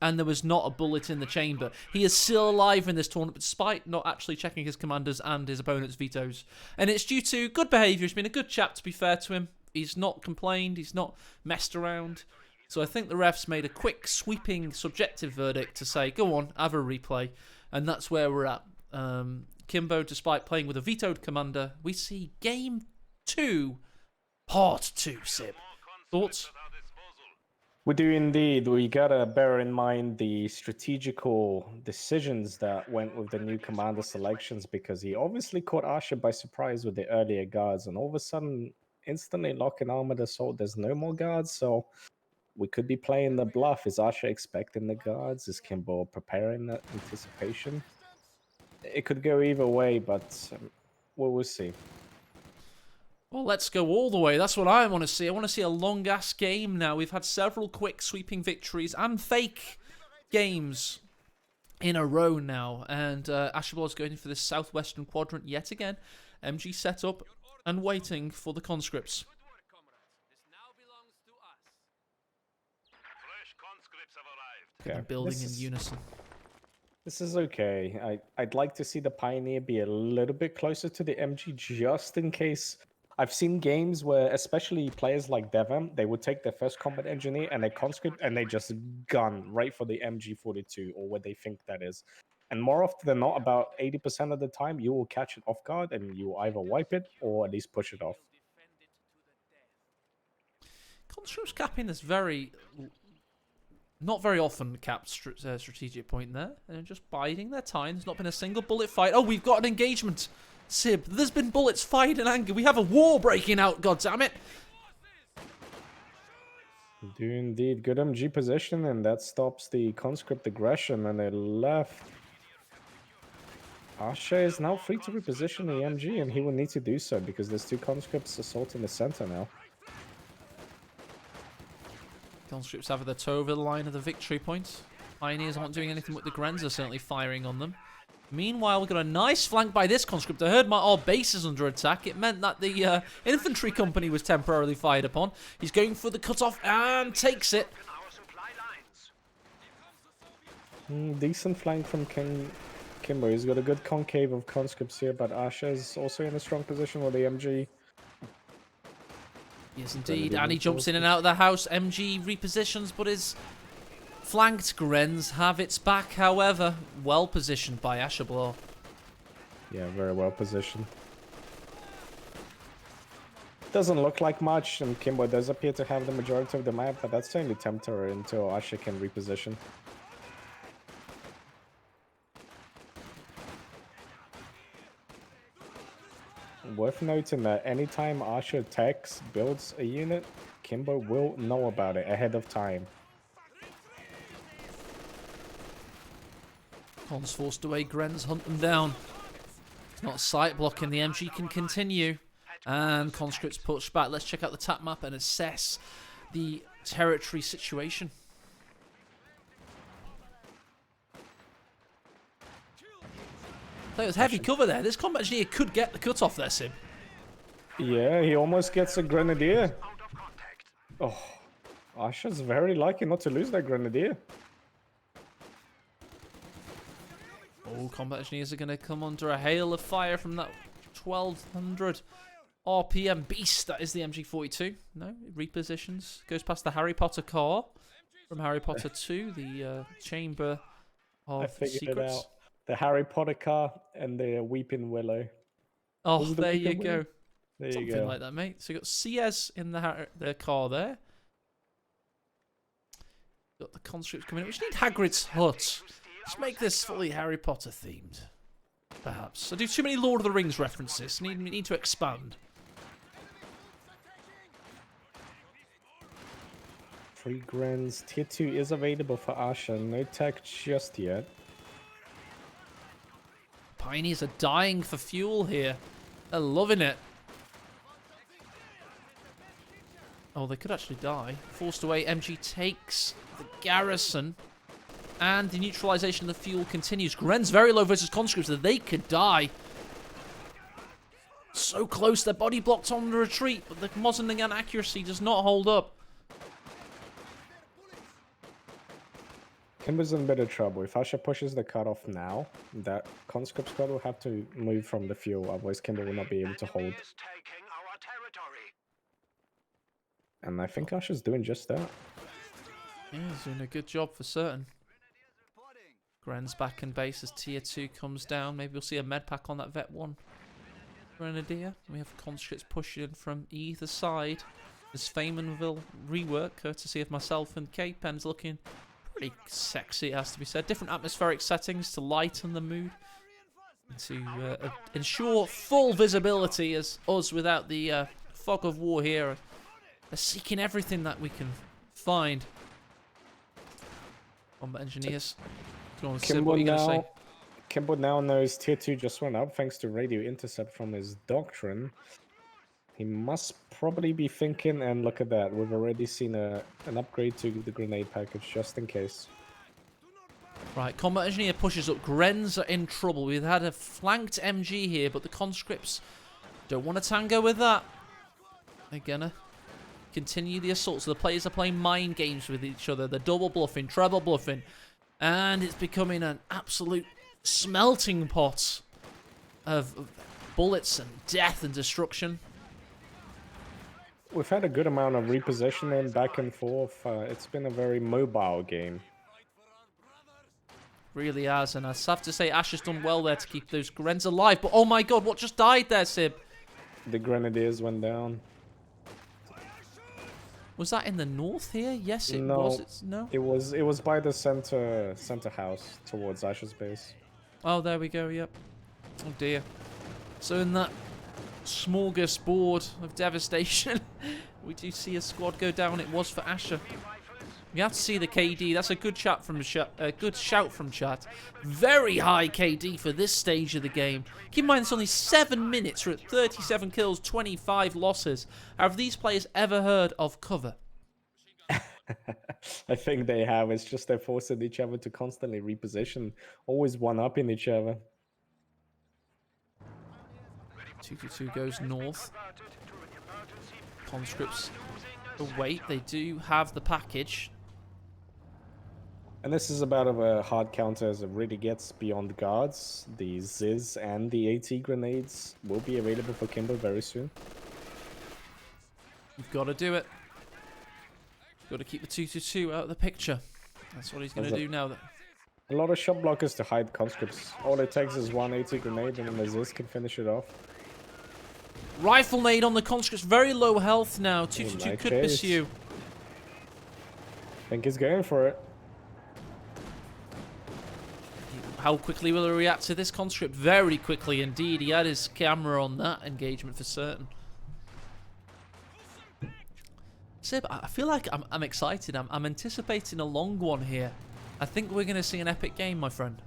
and there was not a bullet in the chamber. He is still alive in this tournament, despite not actually checking his commanders and his opponent's vetoes. And it's due to good behaviour. He's been a good chap, to be fair to him. He's not complained. He's not messed around. So I think the refs made a quick, sweeping, subjective verdict to say, go on, have a replay. And that's where we're at. Kimbo, despite playing with a vetoed commander, we see Game 2, Part 2, Sib. Thoughts? We do indeed. We gotta bear in mind the strategical decisions that went with the new commander selections, because he obviously caught Asha by surprise with the earlier guards, and all of a sudden, instantly locking Armored Assault, there's no more guards, so we could be playing the bluff. Is Asha expecting the guards? Is Kimbo preparing that anticipation? It could go either way, but we'll see. Well, let's go all the way. That's what I want to see. I want to see a long-ass game now. We've had several quick sweeping victories and fake games in a row now. And Ashabal is going in for this southwestern quadrant yet again. MG set up and waiting for the conscripts. Yeah, Building in unison. This is okay. I'd like to see the Pioneer be a little bit closer to the MG, just in case. I've seen games where, especially players like Devon, they would take their first combat engineer and their conscript and they just gun right for the MG42, or what they think that is. And more often than not, about 80% of the time, you will catch it off guard and you will either wipe it or at least push it off. Conscripts capping this not very often capped strategic point there. They're just biding their time. There's not been a single bullet fight. Oh, we've got an engagement. Sib, there's been bullets fired in anger. We have a war breaking out, goddammit. Do indeed. Good MG position, and that stops the conscript aggression, and they left. Asha is now free to reposition the MG, and he will need to do so because there's two conscripts assaulting the center now. Conscripts have their toe over the line of the victory point. Pioneers aren't doing anything with the Grenzer, certainly firing on them. Meanwhile, we've got a nice flank by this conscript. I heard our base is under attack. It meant that the infantry company was temporarily fired upon. He's going for the cutoff and takes it. Decent flank from Kimbo. He's got a good concave of conscripts here, but Asha is also in a strong position with the MG. Yes, indeed. And he jumps in and out of the house. MG repositions, but his flanked Grens have its back, however. Well positioned by Ashablaw. Yeah, very well positioned. Doesn't look like much, and Kimbo does appear to have the majority of the map, but that's only temporary until Asha can reposition. Worth noting that anytime Asha attacks, builds a unit, Kimbo will know about it ahead of time. Cons forced away, Grens hunt them down. It's not sight blocking, the MG can continue. And conscripts push back. Let's check out the tap map and assess the territory situation. That was heavy cover there. This combat engineer could get the cutoff there, Sim. Yeah, he almost gets a grenadier. Oh, Asha's very lucky not to lose that grenadier. Oh, combat engineers are going to come under a hail of fire from that 1200 RPM beast. That is the MG42. No, it repositions. Goes past the Harry Potter car from Harry Potter 2, the Chamber of Secrets. It out. The Harry Potter car and the Weeping Willow. Oh, there you go. There Something you go. like that, mate. So you got CS in the car there. Got the conscripts coming in. We just need Hagrid's hut. Let's make this fully Harry Potter themed. Perhaps. I do too many Lord of the Rings references. Need to expand. Free Grens. Tier 2 is available for Asha. No tech just yet. Pioneers are dying for fuel here. They're loving it. Oh, they could actually die. Forced away, MG takes the garrison. And the neutralization of the fuel continues. Gren's very low versus conscripts, that they could die. So close, they're body blocked on the retreat, but the Mosingan accuracy does not hold up. Kimber's in a bit of trouble. If Asha pushes the cutoff now, that conscript squad will have to move from the fuel, otherwise Kimber will not be able to hold. Enemy is taking our territory. And I think Asha's doing just that. Yeah, he's doing a good job for certain. Gren's back in base as tier 2 comes down. Maybe we'll see a med pack on that vet 1 grenadier. We have conscripts pushing in from either side. This Feynmanville rework, courtesy of myself and K-Pen's, looking pretty sexy, it has to be said. Different atmospheric settings to lighten the mood. To ensure full visibility as us, without the fog of war here, are seeking everything that we can find. Combat engineers. Go on, Sid, what are you going to say? Kimber now knows tier 2 just went up thanks to radio intercept from his doctrine. He must probably be thinking, and look at that, we've already seen an upgrade to the grenade package just in case. Right, combat engineer pushes up. Grens are in trouble. We've had a flanked MG here, but the conscripts don't want to tango with that. They're gonna continue the assault. So the players are playing mind games with each other. They're double bluffing, treble bluffing, and it's becoming an absolute smelting pot of bullets and death and destruction. We've had a good amount of repositioning back and forth. It's been a very mobile game. Really has, and I have to say Ash has done well there to keep those Grens alive. But oh my god, what just died there, Sib? The grenadiers went down. Was that in the north here? Yes, it No, was. No? It was by the center house towards Ash's base. Oh, there we go, yep. Oh dear. So in that smorgasbord of devastation, we do see a squad go down. It was for Asher. You have to see the KD. That's a good shout from chat. Very high KD for this stage of the game. Keep in mind, it's only 7 minutes. We're at 37 kills, 25 losses. Have these players ever heard of cover? I think they have. It's just they're forcing each other to constantly reposition, always one up in each other. 222 goes north. Conscripts await. They do have the package. And this is about a hard counter as it really gets beyond guards. The Ziz and the AT grenades will be available for Kimber very soon. You've got to do it. You've got to keep the 222 out of the picture. That's what he's going to do now. A lot of shot blockers to hide conscripts. All it takes is one AT grenade and then the Ziz can finish it off. Rifle nade on the conscripts. Very low health now. 222 could pursue. I think he's going for it. How quickly will he react to this conscript? Very quickly indeed. He had his camera on that engagement for certain. Sib, I feel like I'm excited. I'm anticipating a long one here. I think we're going to see an epic game, my friend.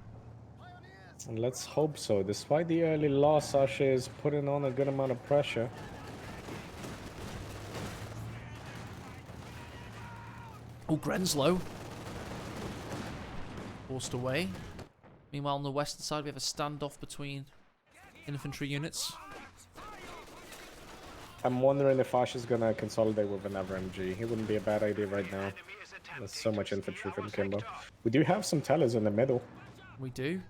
And let's hope so. Despite the early loss, Asha is putting on a good amount of pressure. Oh, Grenslow. Forced away. Meanwhile, on the western side, we have a standoff between infantry units. I'm wondering if Asha's gonna consolidate with another MG. It wouldn't be a bad idea right now. There's so much infantry from Kimber. We do have some tellers in the middle. We do.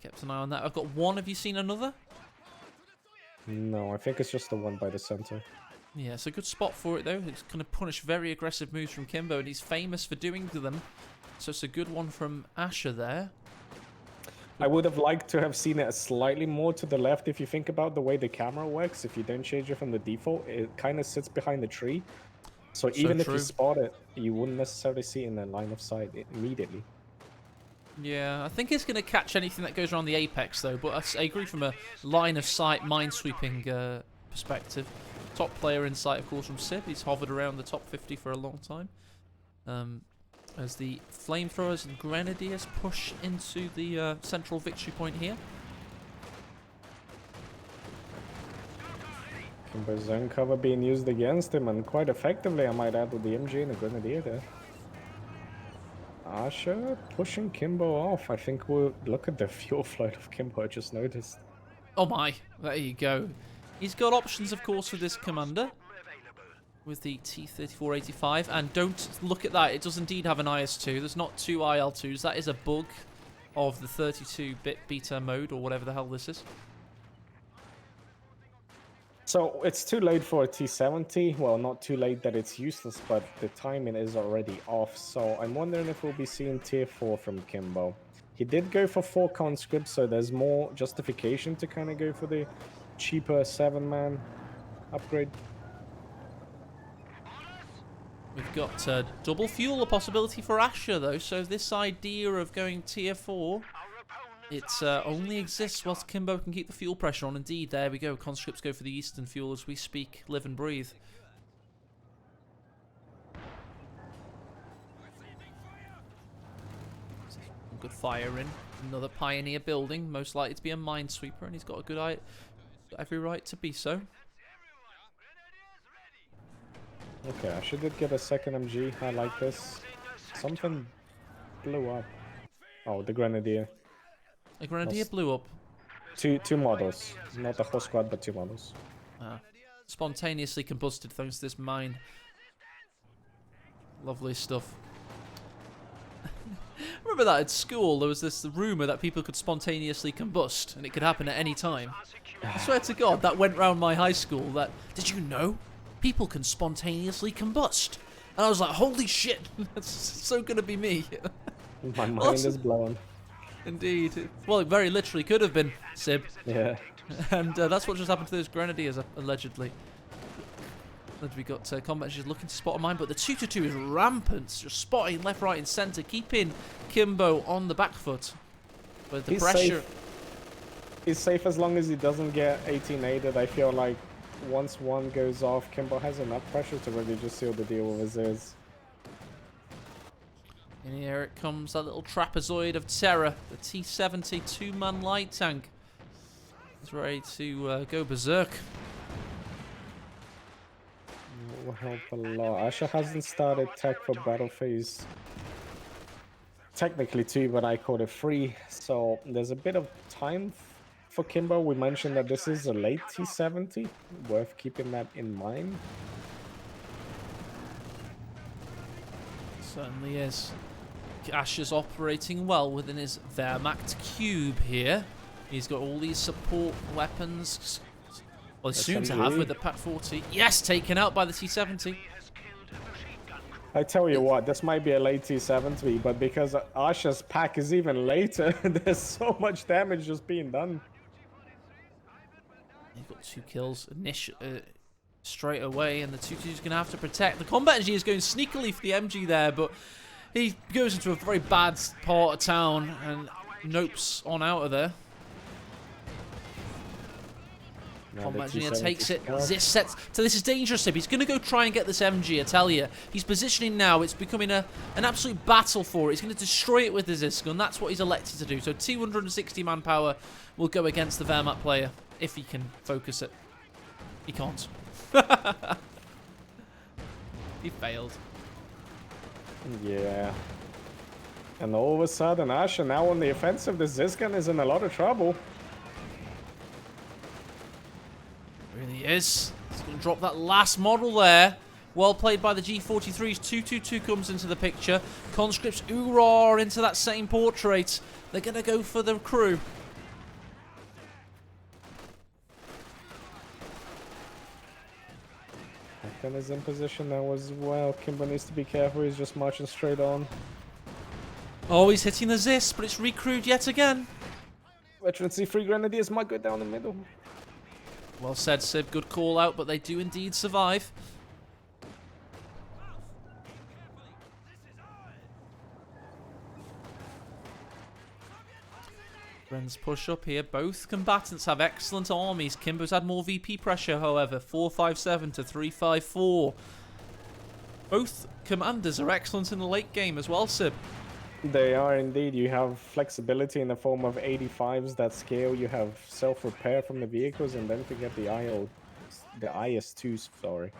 Kept an eye on that. I've got one. Have you seen another? No, I think it's just the one by the center. Yeah, it's a good spot for it, though. It's going to punish very aggressive moves from Kimbo, and he's famous for doing to them. So it's a good one from Asher there. I would have liked to have seen it slightly more to the left. If you think about the way the camera works, if you don't change it from the default, it kind of sits behind the tree. So even if you spot it, you wouldn't necessarily see it in the line of sight immediately. Yeah, I think it's going to catch anything that goes around the apex, though. But I agree from a line of sight, minesweeping perspective. Top player in sight, of course, from Sib. He's hovered around the top 50 for a long time. As the flamethrowers and grenadiers push into the central victory point here. Kimbo's zone cover being used against him, and quite effectively, I might add, with the MG and the Grenadier there. Asha pushing Kimbo off. I think we'll look at the fuel flight of Kimbo, I just noticed. Oh my, there you go. He's got options, of course, for this commander with the T-3485, and don't look at that. It does indeed have an IS-2. There's not two IL-2s. That is a bug of the 32-bit beta mode, or whatever the hell this is. So it's too late for a T-70. Well, not too late that it's useless, but the timing is already off. So I'm wondering if we'll be seeing Tier 4 from Kimbo. He did go for 4 conscripts, so there's more justification to kind of go for the cheaper 7-man upgrade. We've got double fuel, a possibility for Asher, though, so this idea of going Tier 4, it only exists whilst Kimbo can keep the fuel pressure on. Indeed, there we go. Conscripts go for the Eastern fuel as we speak, live and breathe. Good fire in. Another Pioneer building, most likely to be a minesweeper, and he's got a good eye, every right to be so. Okay, I should get a second MG. I like this. Something blew up. Oh, the Grenadier. The Grenadier blew up. Two models. Not the whole squad, but 2 models. Spontaneously combusted thanks to this mine. Lovely stuff. Remember that at school, there was this rumour that people could spontaneously combust, and it could happen at any time. I swear to God, that went round my high school, that, did you know? People can spontaneously combust. And I was like, holy shit, that's so gonna be me. My mind is blown. Indeed. Well, it very literally could have been, Sib. Yeah. And that's what just happened to those Grenadiers, allegedly. And we got combat engineers looking to spot a mine, but the 2-2 is rampant, just spotting left, right, and centre, keeping Kimbo on the back foot. But the pressure. He's safe as long as he doesn't get 18-aided. I feel like once one goes off, Kimbo has enough pressure to really just seal the deal with his ears. And here it comes, that little trapezoid of terror, the T-70 2-man light tank. He's ready to go berserk. Will help a lot. Asha hasn't started tech for battle phase. Technically 2, but I called it 3. So there's a bit of time for Kimbo. We mentioned that this is a late T-70. Worth keeping that in mind. Certainly is. Ash is operating well within his Wehrmacht cube here. He's got all these support weapons. Well, he soon to have with the PAC-40. Yes, taken out by the T-70. I tell you what, this might be a late T-70, but because Asha's pack is even later, there's so much damage just being done. He's got 2 kills straight away, and the 2-2 is going to have to protect. The combat engineer is going sneakily for the MG there, but he goes into a very bad part of town and nopes on out of there. Combat engineer takes it. This sets. So this is dangerous, Sib. He's going to go try and get this MG, I tell you. He's positioning now. It's becoming an absolute battle for it. He's going to destroy it with his Zisk gun. That's what he's elected to do. So 260 manpower will go against the Wehrmacht player if he can focus it. He can't. He failed. Yeah. And all of a sudden, Asha now on the offensive. The Zisk gun is in a lot of trouble. Really is. He's going to drop that last model there. Well played by the G43s. 2-2-2 comes into the picture. Conscripts oorah into that same portrait. They're going to go for the crew. Hakan is in position now as well. Kimbo needs to be careful. He's just marching straight on. Oh, he's hitting the Zis, but it's recrewed yet again. Veteran C3 Grenadiers might go down the middle. Well said, Sib. Good call out, but they do indeed survive. Ren's push up here. Both combatants have excellent armies. Kimbo's had more VP pressure, however. 457 to 354. Both commanders are excellent in the late game as well, Sib. They are indeed. You have flexibility in the form of 85s that scale. You have self-repair from the vehicles, and then to get the IO the IS2s, sorry.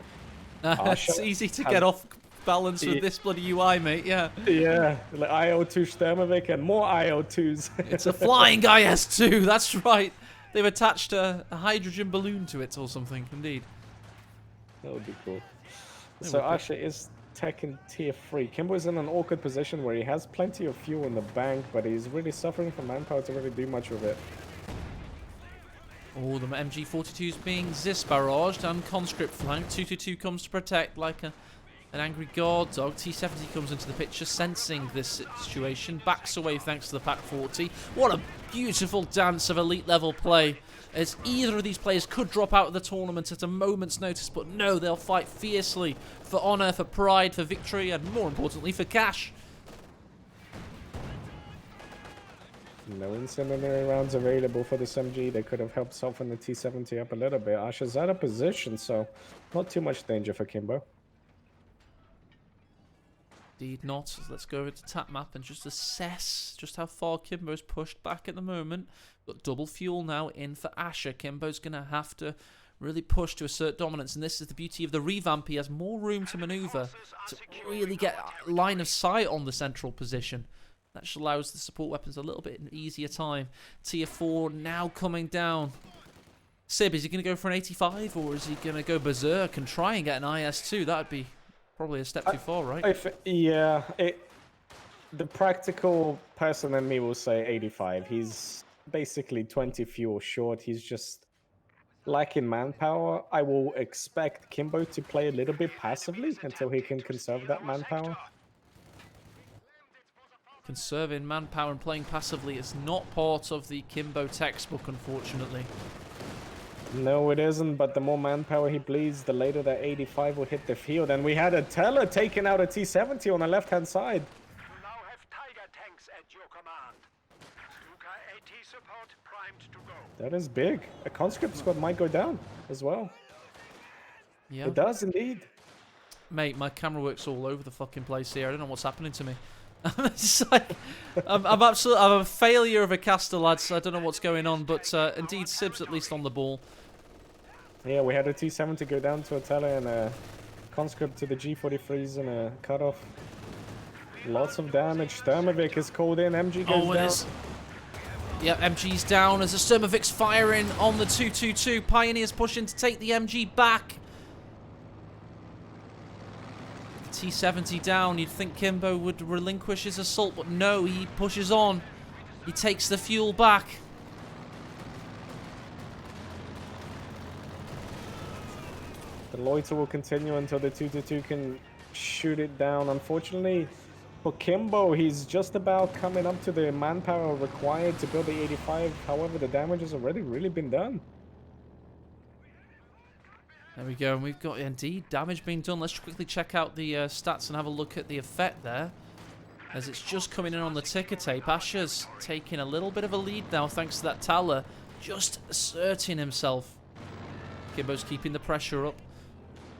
It's easy to get off balance with this bloody UI, mate. Yeah. Yeah, like IO2 Sturmovik and more IO2s. It's a flying IS-2. That's right. They've attached a hydrogen balloon to it or something. Indeed. That would be cool. So Asha is taking tier 3. Kimbo's in an awkward position where he has plenty of fuel in the bank, but he's really suffering from manpower to really do much with it. Oh, the MG42's being Zis barraged and conscript flanked. 222 comes to protect like an angry guard dog. T70 comes into the picture, sensing this situation. Backs away thanks to the Pack 40. What a beautiful dance of elite level play. As either of these players could drop out of the tournament at a moment's notice, but no, they'll fight fiercely for honor, for pride, for victory, and more importantly, for cash. No incendiary rounds available for this MG. They could have helped soften the T70 up a little bit. Asha's out of position, so not too much danger for Kimbo. Indeed not. So let's go over to tap map and just assess just how far Kimbo's pushed back at the moment. Got double fuel now in for Asher. Kimbo's going to have to really push to assert dominance, and this is the beauty of the revamp. He has more room to maneuver to really get line of sight on the central position. That just allows the support weapons a little bit easier time. Tier 4 now coming down. Sib, is he going to go for an 85, or is he going to go berserk and try and get an IS-2? That would be probably a step too far, right? Yeah, the practical person in me will say 85. He's basically 20 fuel short. He's just lacking manpower. I will expect Kimbo to play a little bit passively until he can conserve that manpower. Conserving manpower and playing passively is not part of the Kimbo textbook, unfortunately. No, it isn't, but the more manpower he bleeds, the later that 85 will hit the field. And we had a Teller taking out a T70 on the left-hand side. You now have Tiger tanks at your command. Stuka AT support primed to go. That is big. A conscript squad might go down as well. Yeah. It does indeed. Mate, my camera works all over the fucking place here. I don't know what's happening to me. It's like, I'm a failure of a caster, lads. I don't know what's going on, but indeed, Sib's at least on the ball. Yeah, we had a T70 go down to a Teller and a conscript to the G43s and a cutoff. Lots of damage. Sturmovik is called in. MG goes down. Yeah, MG's down as the Sturmovik's firing on the 222. Pioneers pushing to take the MG back. T70 down. You'd think Kimbo would relinquish his assault, but no, he pushes on. He takes the fuel back. The loiter will continue until the 222 can shoot it down. Unfortunately, for Kimbo, he's just about coming up to the manpower required to build the 85. However, the damage has already really been done. There we go, and we've got indeed damage being done. Let's quickly check out the stats and have a look at the effect there. As it's just coming in on the ticker tape. Asher's taking a little bit of a lead now thanks to that Tala just asserting himself. Kimbo's keeping the pressure up.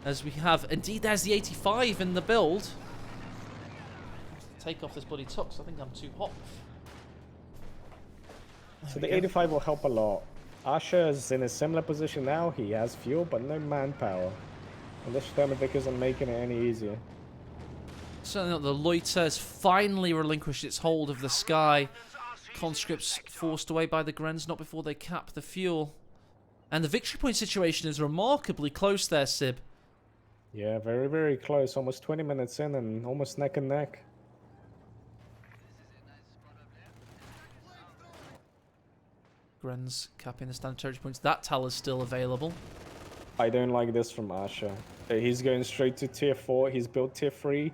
As we have, indeed there's the 85 in the build. Take off this bloody tux, I think I'm too hot. So the 85 will help a lot. Asher is in a similar position now. He has fuel, but no manpower. And this Sturmovik isn't making it any easier. Certainly not. The loiter has finally relinquished its hold of the sky. Conscripts forced away by the Grens, not before they cap the fuel. And the victory point situation is remarkably close there, Sib. Yeah, very, very close. Almost 20 minutes in and almost neck and neck. Grens capping the standard territory points. That Taler's still available. I don't like this from Asher. He's going straight to tier 4. He's built tier 3.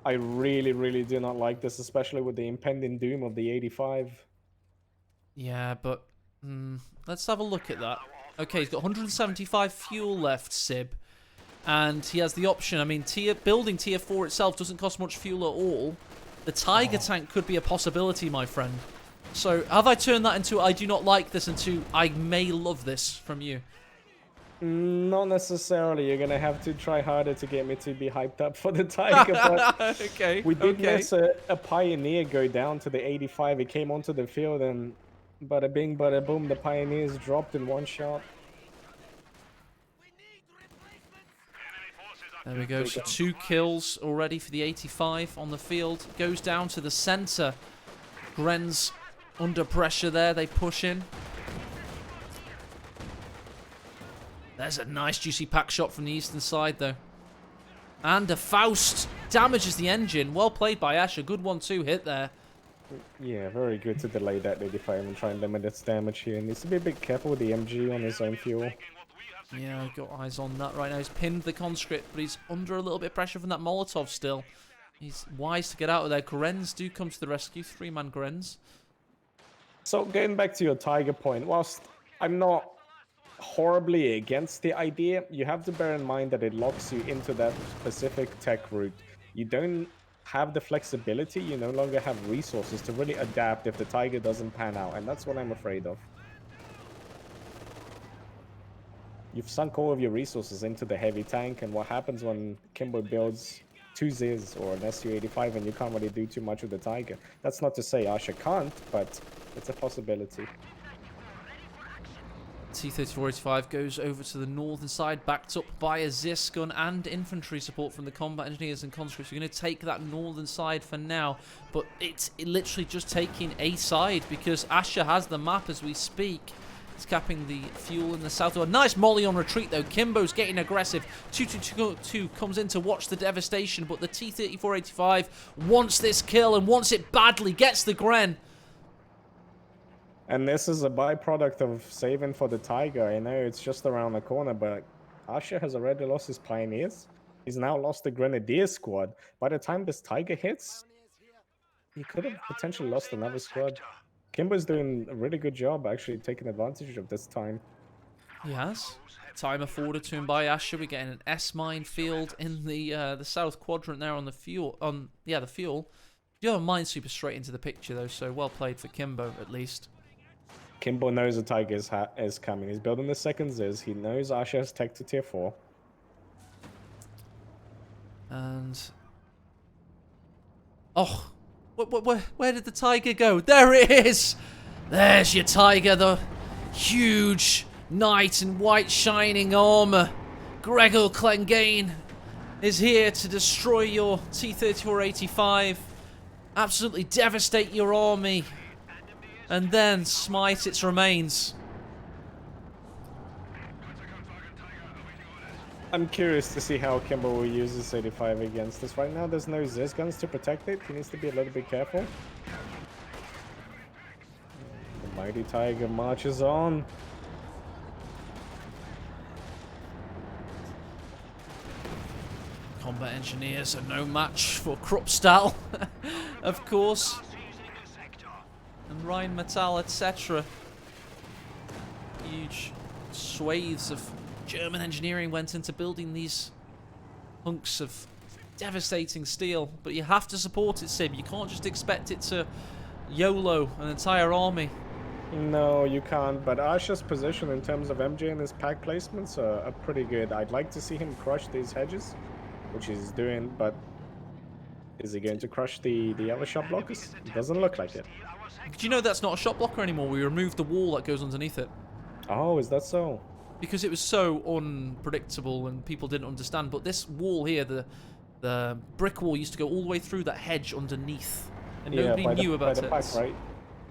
I really, really do not like this, especially with the impending doom of the 85. Yeah, but let's have a look at that. Okay, he's got 175 fuel left, Sib. And he has the option. I mean, building tier 4 itself doesn't cost much fuel at all. The Tiger tank could be a possibility, my friend. So, have I turned that into I do not like this into I may love this from you? Not necessarily. You're going to have to try harder to get me to be hyped up for the Tiger. But okay. We did miss a Pioneer go down to the 85. He came onto the field and bada bing, bada boom, the Pioneers dropped in one shot. There we go. So 2 kills already for the 85 on the field. Goes down to the center. Gren's under pressure there. They push in. There's a nice juicy pack shot from the eastern side, though. And a Faust damages the engine. Well played by Asher. Good 1-2 hit there. Yeah, very good to delay that 85 and try and limit its damage here. Needs to be a bit careful with the MG on his own fuel. Yeah, I've got eyes on that right now. He's pinned the conscript, but he's under a little bit of pressure from that Molotov still. He's wise to get out of there. Grens do come to the rescue. 3-man Grens. So getting back to your Tiger point, whilst I'm not horribly against the idea, you have to bear in mind that it locks you into that specific tech route. You don't have the flexibility, you no longer have resources to really adapt if the Tiger doesn't pan out, and that's what I'm afraid of. You've sunk all of your resources into the heavy tank, and what happens when Kimbo builds 2 Ziz or an SU-85 and you can't really do too much with the Tiger? That's not to say Asha can't, but it's a possibility. T-3485 goes over to the northern side, backed up by a Zis gun and infantry support from the combat engineers and conscripts. We're going to take that northern side for now, but it's literally just taking a side because Asher has the map as we speak. It's capping the fuel in the south. A nice molly on retreat, though. Kimbo's getting aggressive. 2-2-2 comes in to watch the devastation, but the T-3485 wants this kill and wants it badly. Gets the Gren. And this is a byproduct of saving for the Tiger. I know it's just around the corner, but Asher has already lost his Pioneers. He's now lost the Grenadier squad. By the time this Tiger hits, he could have potentially lost another squad. Kimbo's doing a really good job actually taking advantage of this time. He has. Time afforded to him by Asher. We're getting an S-mine field in the south quadrant there on the fuel. The fuel. You have a minesweeper straight into the picture though, so well played for Kimbo at least. Kimbo knows the Tiger is coming. He's building the second Ziz. He knows Asher has tech to tier 4. And... oh! Where did the Tiger go? There it is! There's your Tiger, the huge knight in white shining armor. Gregor Clegane is here to destroy your T-3485. Absolutely devastate your army. And then smite its remains. I'm curious to see how Kimbo will use this 85 against us. Right now, there's no Ziz guns to protect it. He needs to be a little bit careful. The mighty Tiger marches on. Combat engineers are no match for Kruppstahl, of course. And Rheinmetall, etc. Huge swathes of German engineering went into building these hunks of devastating steel. But you have to support it, Sib. You can't just expect it to YOLO an entire army. No, you can't. But Asha's position in terms of MJ and his pack placements are pretty good. I'd like to see him crush these hedges, which he's doing. But is he going to crush the other shot blockers? It doesn't look like it. Do you know that's not a shot blocker anymore? We removed the wall that goes underneath it. Oh, is that so? Because it was so unpredictable and people didn't understand. But this wall here, the brick wall, used to go all the way through that hedge underneath, and yeah, nobody knew about the it. pack, right?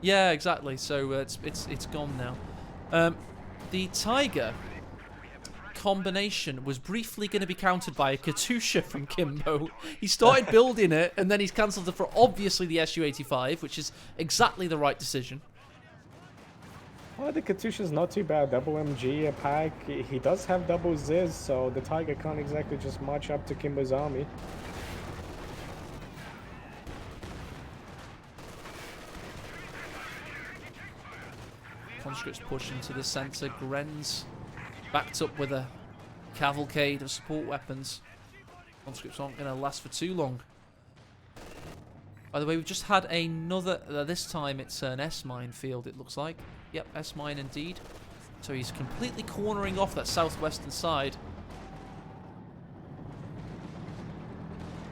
Yeah, exactly. So it's gone now. The Tiger combination was briefly going to be countered by a Katusha from Kimbo. He started building it, and then he's cancelled it for obviously the Su-85, which is exactly the right decision. Well, the Katusha's not too bad. Double MG, a pack. He does have double Ziz, so the Tiger can't exactly just march up to Kimbo's army. Conscripts push into the centre. Gren's backed up with a cavalcade of support weapons. Conscripts aren't going to last for too long. By the way, we've just had another... this time it's an S-mine field, it looks like. Yep, S-mine indeed. So he's completely cornering off that southwestern side.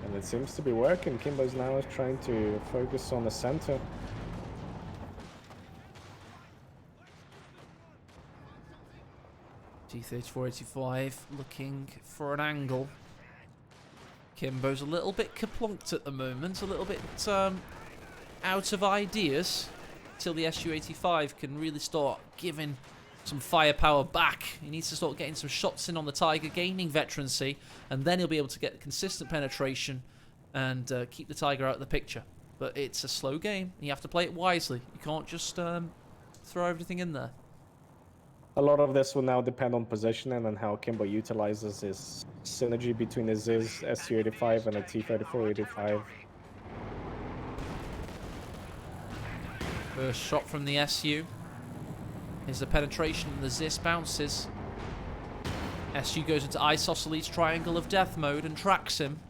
And it seems to be working. Kimbo's now trying to focus on the center. T-3485 looking for an angle. Kimbo's a little bit kaplunked at the moment, a little bit out of ideas till the Su-85 can really start giving some firepower back. He needs to start getting some shots in on the Tiger, gaining veterancy, and then he'll be able to get consistent penetration and keep the Tiger out of the picture. But it's a slow game. You have to play it wisely. You can't just throw everything in there. A lot of this will now depend on positioning and how Kimbo utilizes his synergy between his Su-85 and a T-34-85. First shot from the SU. Here's the penetration, the Zis bounces. SU goes into Isosceles Triangle of Death mode and tracks him.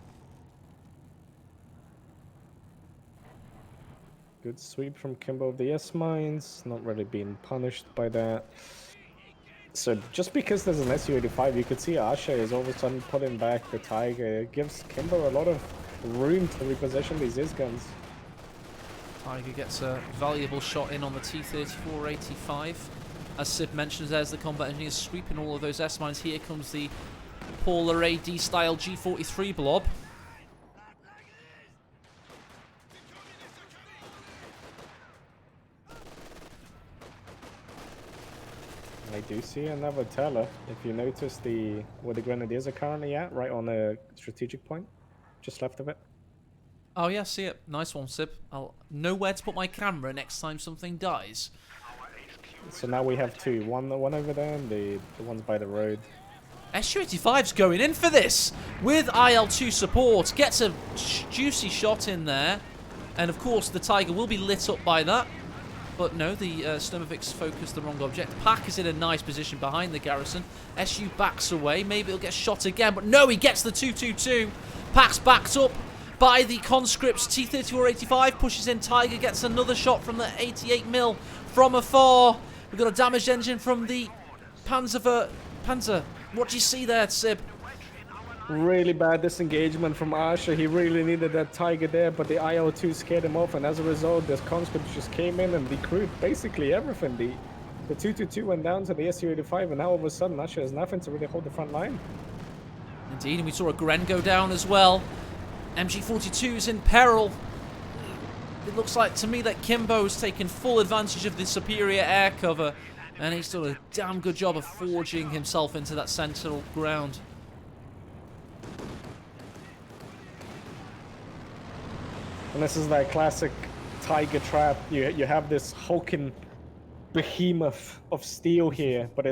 Good sweep from Kimbo of the S-mines, not really being punished by that. So just because there's an Su-85, you could see Asha is all of a sudden putting back the Tiger. It gives Kimbo a lot of room to reposition these Zis guns. Tiger gets a valuable shot in on the T-34-85. As Sid mentions, there's the combat engineers sweeping all of those S-mines. Here comes the Paula AD style G43 blob. I do see another teller. If you notice where the Grenadiers are currently at, right on a strategic point, just left of it. Oh yeah, see it. Nice one, Sib. I'll know where to put my camera next time something dies. So now we have two. One over there and the ones by the road. Su-85's going in for this with IL-2 support. Gets a juicy shot in there. And of course the Tiger will be lit up by that. But no, the Sturmovic's focused the wrong object. Pack is in a nice position behind the garrison. SU backs away. Maybe he'll get shot again. But no, he gets the 2-2-2. Pack's backed up by the conscripts. T-34-85 pushes in. Tiger gets another shot from the 88mm from afar. We've got a damaged engine from the Panzer. What do you see there, Sib? Really bad disengagement from Asha. He really needed that Tiger there, but the IL-2 scared him off, and as a result, this conscript just came in and decrewed basically everything. The 2-2-2 went down to the Su-85, and now all of a sudden Asha has nothing to really hold the front line. Indeed, and we saw a Gren go down as well. MG42 is in peril. It looks like to me that Kimbo's taken full advantage of the superior air cover, and he's done a damn good job of forging himself into that central ground. And this is that classic Tiger trap. You have this hulking behemoth of steel here, but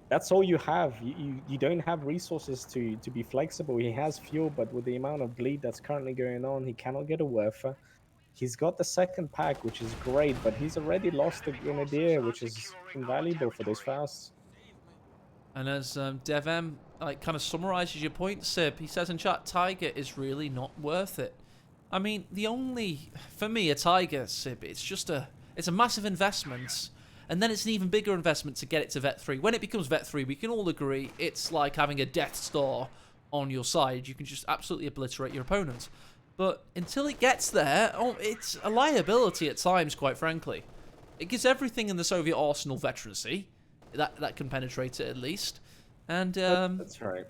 that's all you have. You don't have resources to be flexible. He has fuel, but with the amount of bleed that's currently going on, he cannot get a Werfer. He's got the second pack, which is great, but he's already lost the Grenadier, which is invaluable for those Fausts. And as DevM kind of summarizes your point, Sib, he says in chat, Tiger is really not worth it. I mean, for me, a Tiger, Sib, it's a massive investment, and then it's an even bigger investment to get it to Vet 3. When it becomes Vet 3, we can all agree it's like having a Death Star on your side. You can just absolutely obliterate your opponent. But until it gets there, it's a liability at times, quite frankly. It gives everything in the Soviet arsenal veterancy. That can penetrate it at least. And that's right.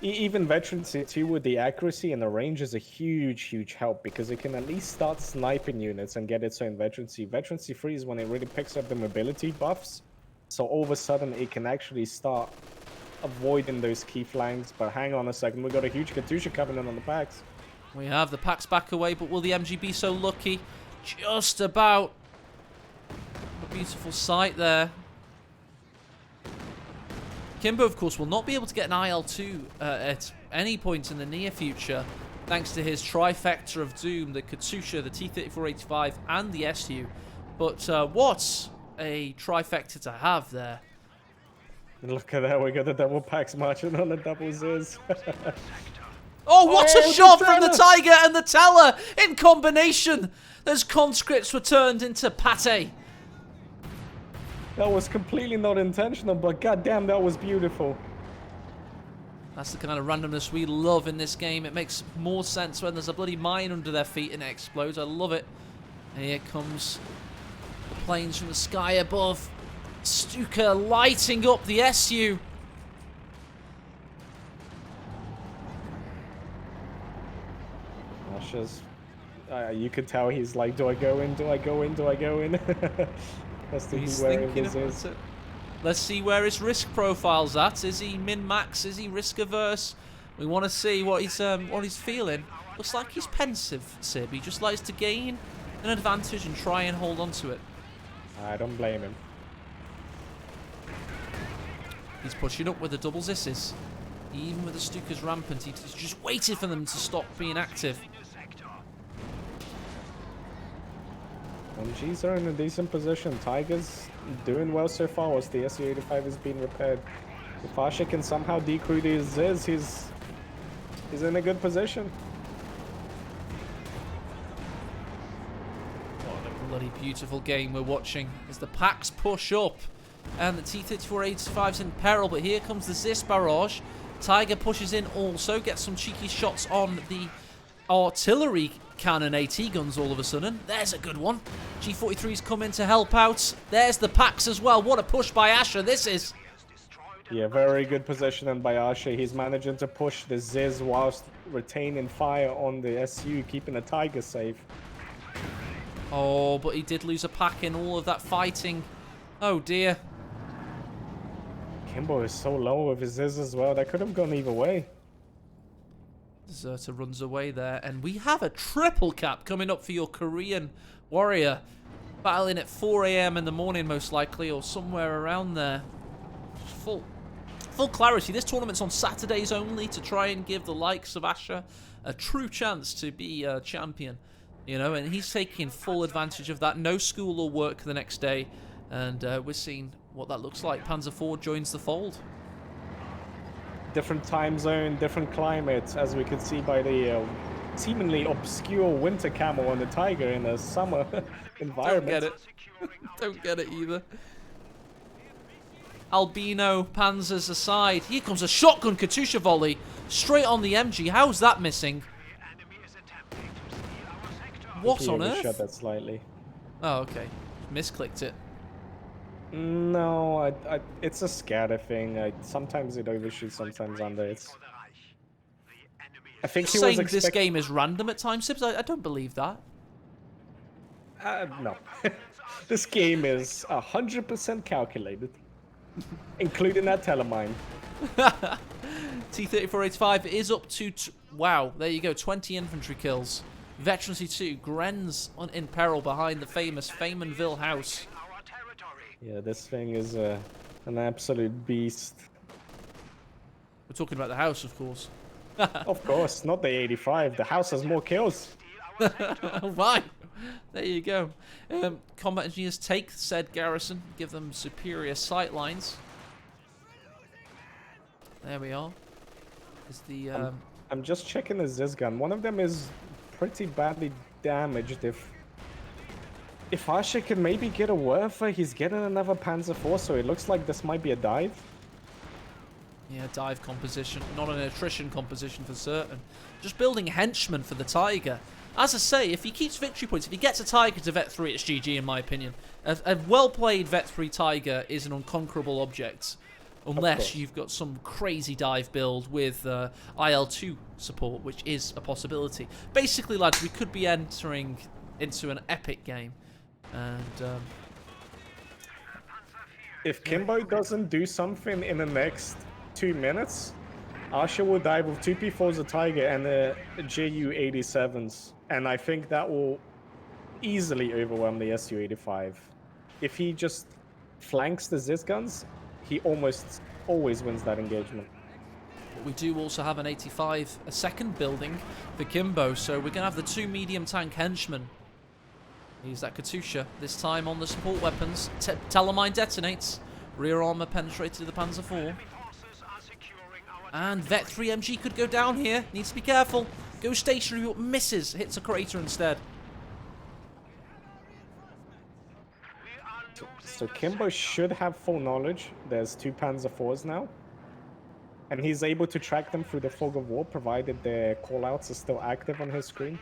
Even veterancy too, with the accuracy and the range, is a huge help, because it can at least start sniping units and get its own veterancy. Veterancy 3 is when it really picks up the mobility buffs, so all of a sudden it can actually start avoiding those key flanks. But hang on a second, we got a huge Katusha coming in on the packs. We have the packs back away, but will the MG be so lucky? Just about. A beautiful sight there. Kimbo, of course, will not be able to get an IL-2 at any point in the near future, thanks to his trifecta of doom, the Katusha, the T-34-85, and the SU. But what a trifecta to have there. Look at that, we got the double packs marching on the double Ziz. Oh, what a shot from the Tiger and the Teller in combination! Those conscripts were turned into pate. That was completely not intentional, but goddamn, that was beautiful. That's the kind of randomness we love in this game. It makes more sense when there's a bloody mine under their feet and it explodes. I love it. And here comes the planes from the sky above. Stuka lighting up the SU. Asher's. You could tell he's like, do I go in? Do I go in? Do I go in? Has to be He's where thinking this about is. it. Let's see where his risk profile's at. Is he min-max? Is he risk-averse? We want to see what he's feeling. Looks like he's pensive, Sib. He just likes to gain an advantage and try and hold on to it. I don't blame him. He's pushing up with the double zisses. Even with the Stukas rampant, he's just waited for them to stop being active. MGs are in a decent position. Tiger's doing well so far as the SU-85 is being repaired. If Asher can somehow decrew these Ziz, he's in a good position. What a bloody beautiful game we're watching as the packs push up. And the T-34-85's in peril, but here comes the Zis barrage. Tiger pushes in also, gets some cheeky shots on the artillery cannon AT guns all of a sudden. There's a good one. G43's come in to help out. There's the packs as well. What a push by Asher this is. Yeah, very good positioning by Asher. He's managing to push the Ziz whilst retaining fire on the SU, keeping the Tiger safe. Oh, but he did lose a pack in all of that fighting. Oh dear. Kimbo is so low with his Ziz as well. That could have gone either way. Deserter runs away there, and we have a triple cap coming up for your Korean warrior. Battling at 4 AM in the morning, most likely, or somewhere around there. Full clarity. This tournament's on Saturdays only to try and give the likes of Asher a true chance to be a champion. You know, and he's taking full advantage of that. No school or work the next day, and we're seeing what that looks like. Panzer IV joins the fold. Different time zone, different climate, as we could see by the seemingly obscure winter camo on the Tiger in a summer environment. Don't get it. Don't get it either. Albino Panzers aside. Here comes a shotgun Katusha volley straight on the MG. How's that missing? What on earth? Shot that slightly. Oh, okay. Misclicked it. No, it's a scatter thing. Sometimes it overshoots, sometimes under. I think he was saying this game is random at times, Sibs? I don't believe that. No. This game is 100% calculated, including that telemine. T-34-85 is up to... wow, there you go. 20 infantry kills. Veterancy 2. Grenz in peril behind the famous Feynmanville house. Yeah, this thing is an absolute beast. We're talking about the house, of course. Of course, not the 85. The house has more kills. Right. There you go. Combat engineers take said garrison, give them superior sight lines. There we are. Is the I'm just checking the Ziz gun. One of them is pretty badly damaged. If Asher can maybe get a Werfer, he's getting another Panzer IV, so it looks like this might be a dive. yeah, dive composition, not an attrition composition for certain. Just building henchmen for the Tiger. As I say, if he keeps victory points, if he gets a Tiger to Vet 3, it's GG in my opinion. A well-played Vet 3 Tiger is an unconquerable object. Unless you've got some crazy dive build with IL-2 support, which is a possibility. Basically, lads, we could be entering into an epic game. And if Kimbo doesn't do something in the next 2 minutes, Asher will dive with 2 P4s, a Tiger, and a JU-87s. And I think that will easily overwhelm the SU-85. If he just flanks the Ziz guns, he almost always wins that engagement. we do also have an 85, a second building for Kimbo. So we're going to have the 2 medium tank henchmen. Use that Katusha, this time on the support weapons. Telemine detonates. Rear armor penetrated to the Panzer IV. And Vet 3 MG could go down here. Needs to be careful. Goes stationary, but misses. Hits a crater instead. So Kimbo should have full knowledge. There's 2 Panzer IVs now. And he's able to track them through the fog of war, provided their callouts are still active on his screen.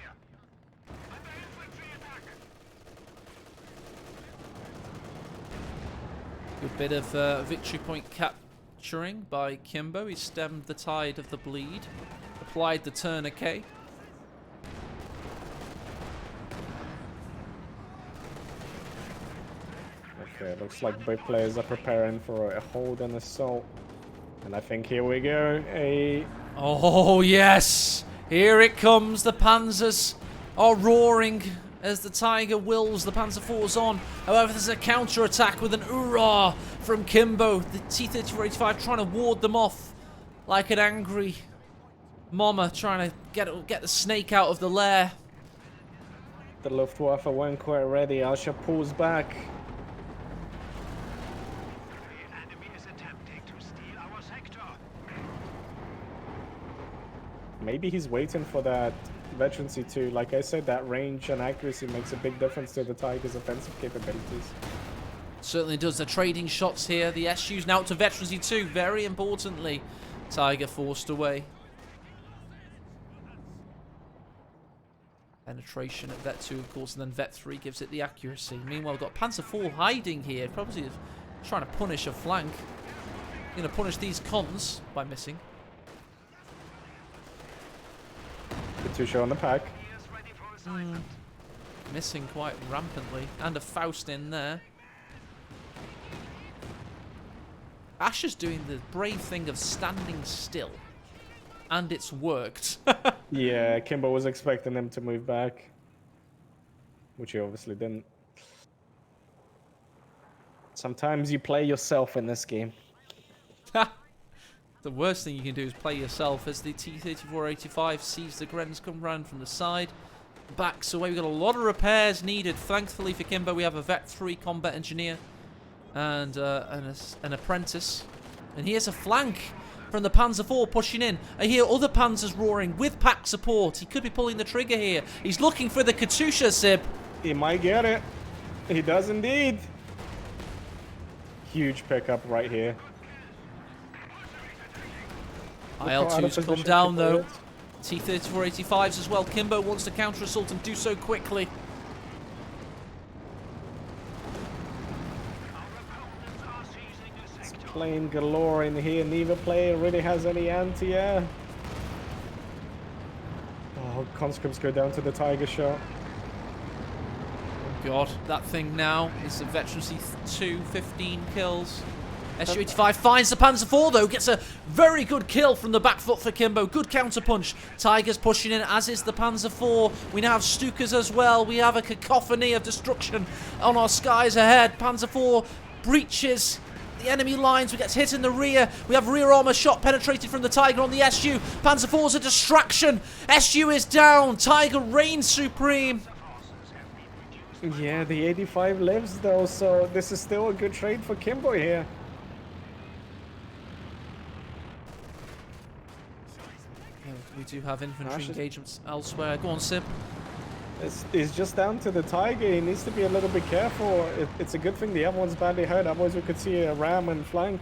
Good bit of victory point capturing by Kimbo. He stemmed the tide of the bleed. Applied the tourniquet. Okay, looks like both players are preparing for a hold and assault. And I think here we go. Oh, yes! Here it comes. The Panzers are roaring as the Tiger wills the Panzer IVs on. However, there's a counter-attack with an hoorah from Kimbo. The T-34-85 trying to ward them off like an angry mama trying to get the snake out of the lair. The Luftwaffe weren't quite ready. Asha pulls back. The enemy is attempting to steal our sector. Maybe he's waiting for that veterancy too. Like I said, that range and accuracy makes a big difference to the Tiger's offensive capabilities. Certainly does. They're trading shots here. The SU's now up to veterancy 2. Very importantly, Tiger forced away. Penetration at Vet 2, of course, and then Vet 3 gives it the accuracy. Meanwhile, we've got Panzer IV hiding here. Probably trying to punish a flank. Going to punish these cons by missing. Katusha on the pack. He is ready for assignment. Missing quite rampantly. And a Faust in there. Asher's doing the brave thing of standing still. And it's worked. Yeah, Kimbo was expecting him to move back, which he obviously didn't. Sometimes you play yourself in this game. The worst thing you can do is play yourself as the T-34-85 sees the Grens come round from the side. Backs away. We've got a lot of repairs needed. Thankfully for Kimbo, we have a Vet 3 combat engineer and an apprentice. And here's a flank from the Panzer IV pushing in. I hear other Panzers roaring with pack support. He could be pulling the trigger here. He's looking for the Katusha, Sib. He might get it. He does indeed. Huge pickup right here. IL-2's come down though. T-34-85s as well. Kimbo wants to counter-assault and do so quickly. Plane galore in here. Neither player really has any anti-air. Oh, conscripts go down to the Tiger shot. Oh god, that thing now is a veterancy 2, 15 kills. SU-85 finds the Panzer IV though, gets a very good kill from the back foot for Kimbo. Good counter punch. Tiger's pushing in, as is the Panzer IV. We now have Stukas as well. We have a cacophony of destruction on our skies ahead. Panzer IV breaches the enemy lines. We get hit in the rear. We have rear armor shot penetrated from the Tiger on the SU. Panzer IV's a distraction. SU is down. Tiger reigns supreme. Yeah, the 85 lives though, so this is still a good trade for Kimbo here. We do have infantry Ashes. engagements elsewhere. Go on, Sib. It's just down to the Tiger. He needs to be a little bit careful. It's a good thing the other one's badly hurt, otherwise we could see a ram and flank.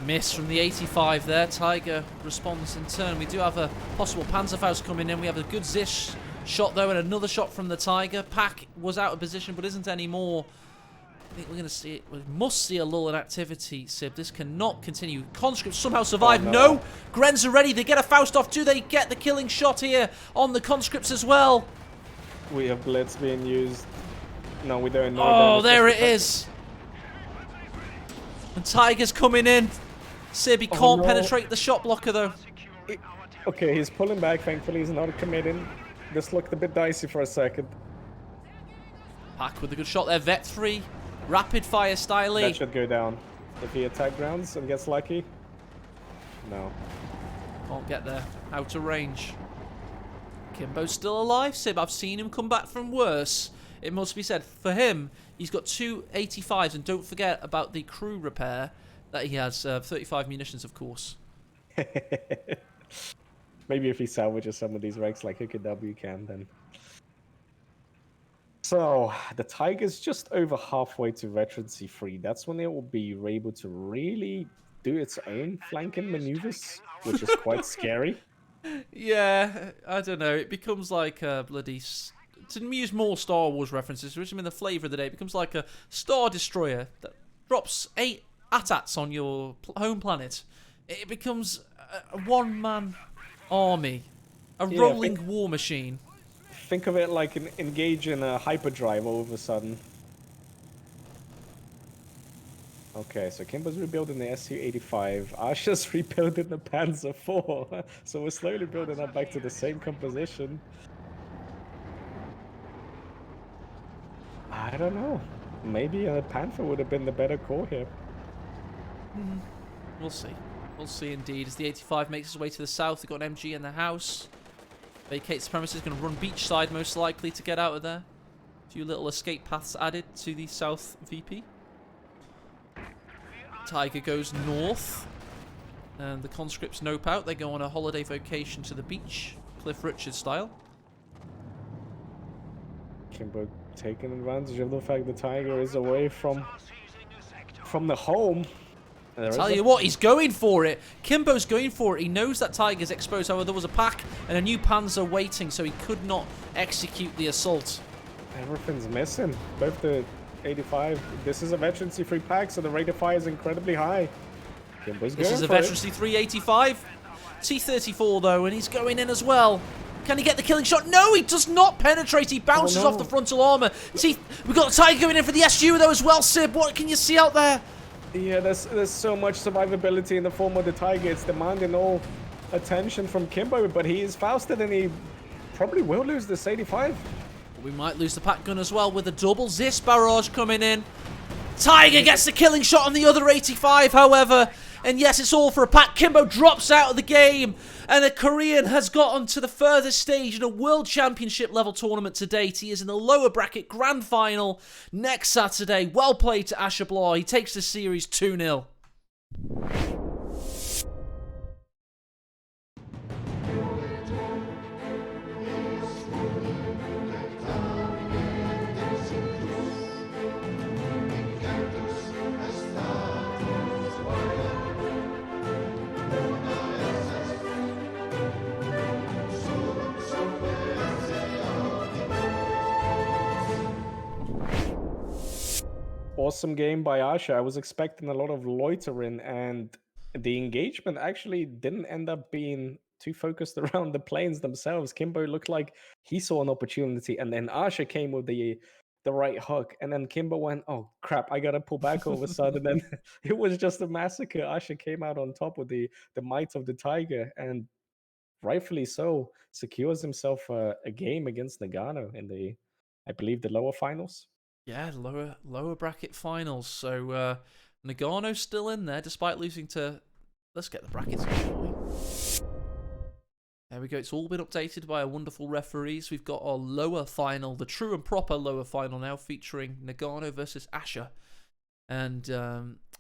Miss from the 85 there. Tiger responds in turn. We do have a possible Panzerfaust coming in. We have a good Zish shot though, and another shot from the Tiger. Pack was out of position, but isn't anymore. I think we're going to see it. We must see a lull in activity, Sib. This cannot continue. Conscripts somehow survive. Oh, no. Grens are ready. They get a Faust off. Do they get the killing shot here on the conscripts as well? We have Blitz being used. No, we don't know. Oh, there it is. And Tiger's coming in. Sib, he can't no. penetrate the shot blocker though. Okay, he's pulling back. Thankfully, he's not committing. This looked a bit dicey for a second. Pack with a good shot there. Vet 3. Rapid fire style. That should go down. If he attack grounds and gets lucky. No. Can't get there. Out of range. Kimbo's still alive, Sib. I've seen him come back from worse. It must be said. For him, he's got 2 85s. And don't forget about the crew repair that he has. 35 munitions, of course. Maybe if he salvages some of these wrecks like HKW can, then. So, the Tiger's just over halfway to veterancy 3. That's when it will be able to really do its own flanking maneuvers, which is quite scary. Yeah, I don't know. It becomes like a bloody... To use more Star Wars references, which I mean the flavour of the day, it becomes like a Star Destroyer that drops 8 AT-ATs on your home planet. It becomes a one-man army. A rolling war machine. Think of it like engaging a hyperdrive all of a sudden. Okay, so Kimbo's rebuilding the Su-85. Asha's rebuilding the Panzer IV. So we're slowly building up back to the same composition. I don't know. Maybe a Panther would have been the better call here. We'll see. We'll see indeed. As the 85 makes its way to the south, they've got an MG in the house. Vacates the premises, going to run beachside most likely to get out of there. A few little escape paths added to the south VP. Tiger goes north. And the conscripts nope out. They go on a holiday vacation to the beach. Cliff Richard style. Kimbo taking advantage of the fact the Tiger is away from the home. Tell you what, he's going for it. Kimbo's going for it. He knows that Tiger's exposed. However, there was a pack and a new Panzer waiting, so he could not execute the assault. Everything's missing. Both the 85. This is a veteran C3 pack, so the rate of fire is incredibly high. Kimbo's This going is a for it. veteran C385. T34 though, and he's going in as well. Can he get the killing shot? No, he does not penetrate. He bounces off the frontal armor. See, we've got the Tiger going in for the SU though as well, Sib. What can you see out there? Yeah, there's so much survivability in the form of the Tiger. It's demanding all attention from Kimbo, but he is faster than he probably will lose this 85. We might lose the pack gun as well with a double Zis barrage coming in. Tiger gets the killing shot on the other 85, however. And yes, it's all for a pack. Kimbo drops out of the game. And the Korean has gotten to the furthest stage in a World Championship level tournament to date. He is in the lower bracket grand final next Saturday. Well played to Asher Blah. He takes the series 2-0. Awesome game by Asha. I was expecting a lot of loitering, and the engagement actually didn't end up being too focused around the planes themselves. Kimbo looked like he saw an opportunity, and then Asha came with the right hook, and then Kimbo went, oh crap, I gotta pull back all of a sudden. And it was just a massacre. Asha came out on top with the might of the Tiger, and rightfully so, secures himself a game against Nagano in the, I believe, the lower finals. Yeah, lower bracket finals. So Nagano's still in there despite losing to... Let's get the brackets, shall we? There we go. It's all been updated by our wonderful referees. We've got our lower final, the true and proper lower final now, featuring Nagano versus Asher. And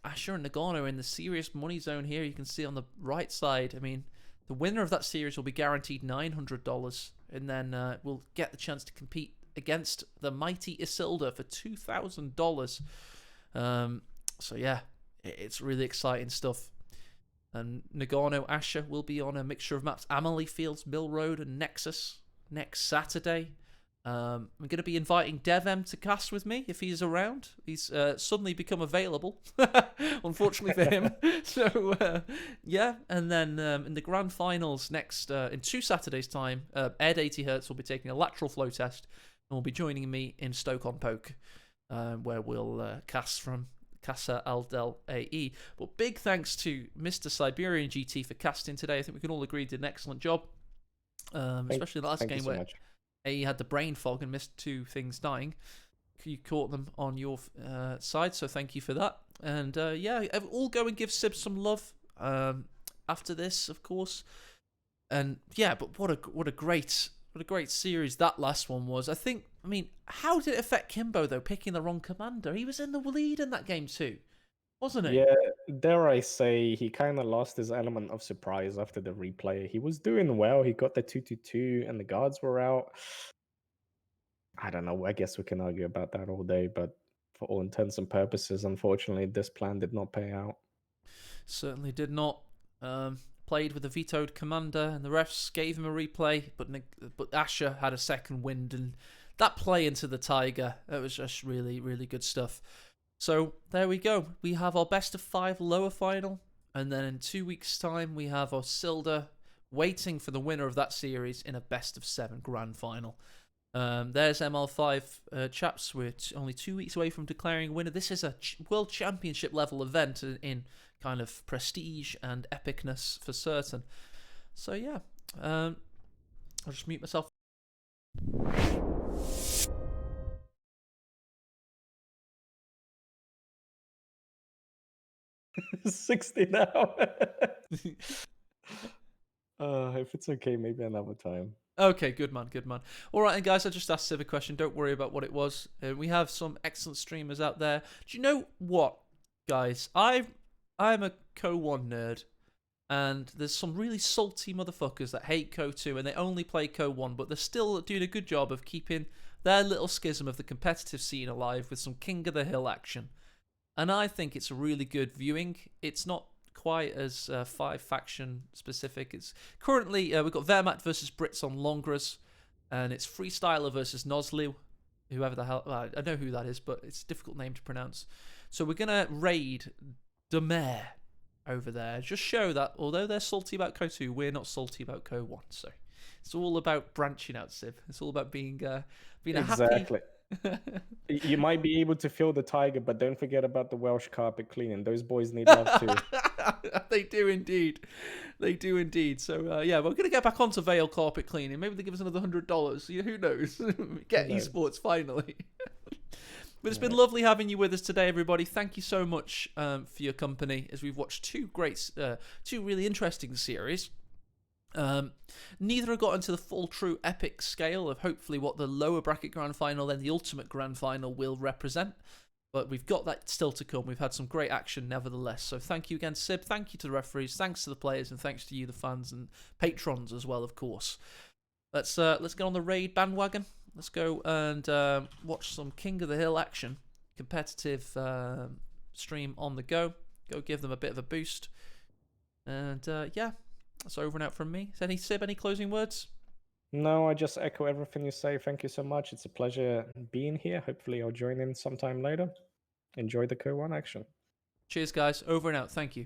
Asher and Nagano in the serious money zone here. You can see on the right side. I mean, the winner of that series will be guaranteed $900, and then we'll get the chance to compete against the mighty Isilda for $2,000. So yeah, it's really exciting stuff. And Nagano Asher will be on a mixture of maps: Amelie Fields, Mill Road, and Nexus next Saturday. I'm going to be inviting DevM to cast with me if he's around. He's suddenly become available, unfortunately for him. So, yeah. And then in the grand finals next, in 2 Saturdays' time, Ed 80Hz will be taking a lateral flow test and will be joining me in Stoke-on-Poke, where we'll cast from Casa Aldel AE. But big thanks to Mr. Siberian GT for casting today. I think we can all agree he did an excellent job, especially the last game where AE had the brain fog and missed 2 things dying. You caught them on your side, so thank you for that. And yeah, all go and give Sib some love after this, of course. And yeah, but what a great series that last one was. I mean, how did it affect Kimbo though, picking the wrong commander? He was in the lead in that game too, wasn't he? Yeah, dare I say, he kind of lost his element of surprise after the replay. He was doing well. He got the 2-2-2 and the guards were out. I don't know. I guess we can argue about that all day, but for all intents and purposes, unfortunately, this plan did not pay out. Certainly did not. Played with a vetoed commander, and the refs gave him a replay, but Asher had a second wind, and that play into the Tiger, it was just really, really good stuff. So there we go. We have our best of 5 lower final, and then in 2 weeks' time, we have our Silda waiting for the winner of that series in a best of 7 grand final. There's ML5 chaps. We're only 2 weeks away from declaring a winner. This is a World Championship level event in kind of prestige and epicness for certain. So yeah, I'll just mute myself. 60 now. If it's okay, maybe another time. Okay, good man, good man. All right, and guys, I just asked Civ a question. Don't worry about what it was. We have some excellent streamers out there. Do you know what, guys? I'm a Co 1 nerd, and there's some really salty motherfuckers that hate Co 2, and they only play Co 1, but they're still doing a good job of keeping their little schism of the competitive scene alive with some King of the Hill action. And I think it's a really good viewing. It's not quite as 5-faction specific. It's currently we've got Wehrmacht versus Brits on Longras, and it's Freestyler versus Nosliw, whoever the hell, I know who that is, but it's a difficult name to pronounce. So we're gonna raid Demer over there. Just show that although they're salty about Co 2, we're not salty about Co 1. So it's all about branching out, Civ. It's all about being a happy. You might be able to feel the tiger, but don't forget about the Welsh carpet cleaning. Those boys need love too. They do indeed. They do indeed. So yeah, we're going to get back onto Vale carpet cleaning. Maybe they give us another $100. Who knows? Get esports finally. But it's been lovely having you with us today, everybody. Thank you so much for your company as we've watched two really interesting series. Neither have got into the full true epic scale of hopefully what the lower bracket grand final, then the ultimate grand final will represent. But we've got that still to come. We've had some great action nevertheless. So thank you again, Sib. Thank you to the referees. Thanks to the players, and thanks to you, the fans and patrons as well, of course. Let's get on the raid bandwagon. Let's go and watch some King of the Hill action. Competitive stream on the go. Go give them a bit of a boost. And yeah. That's over and out from me. Sib, any closing words? No, I just echo everything you say. Thank you so much. It's a pleasure being here. Hopefully I'll join in sometime later. Enjoy the Co 1 action. Cheers, guys. Over and out. Thank you.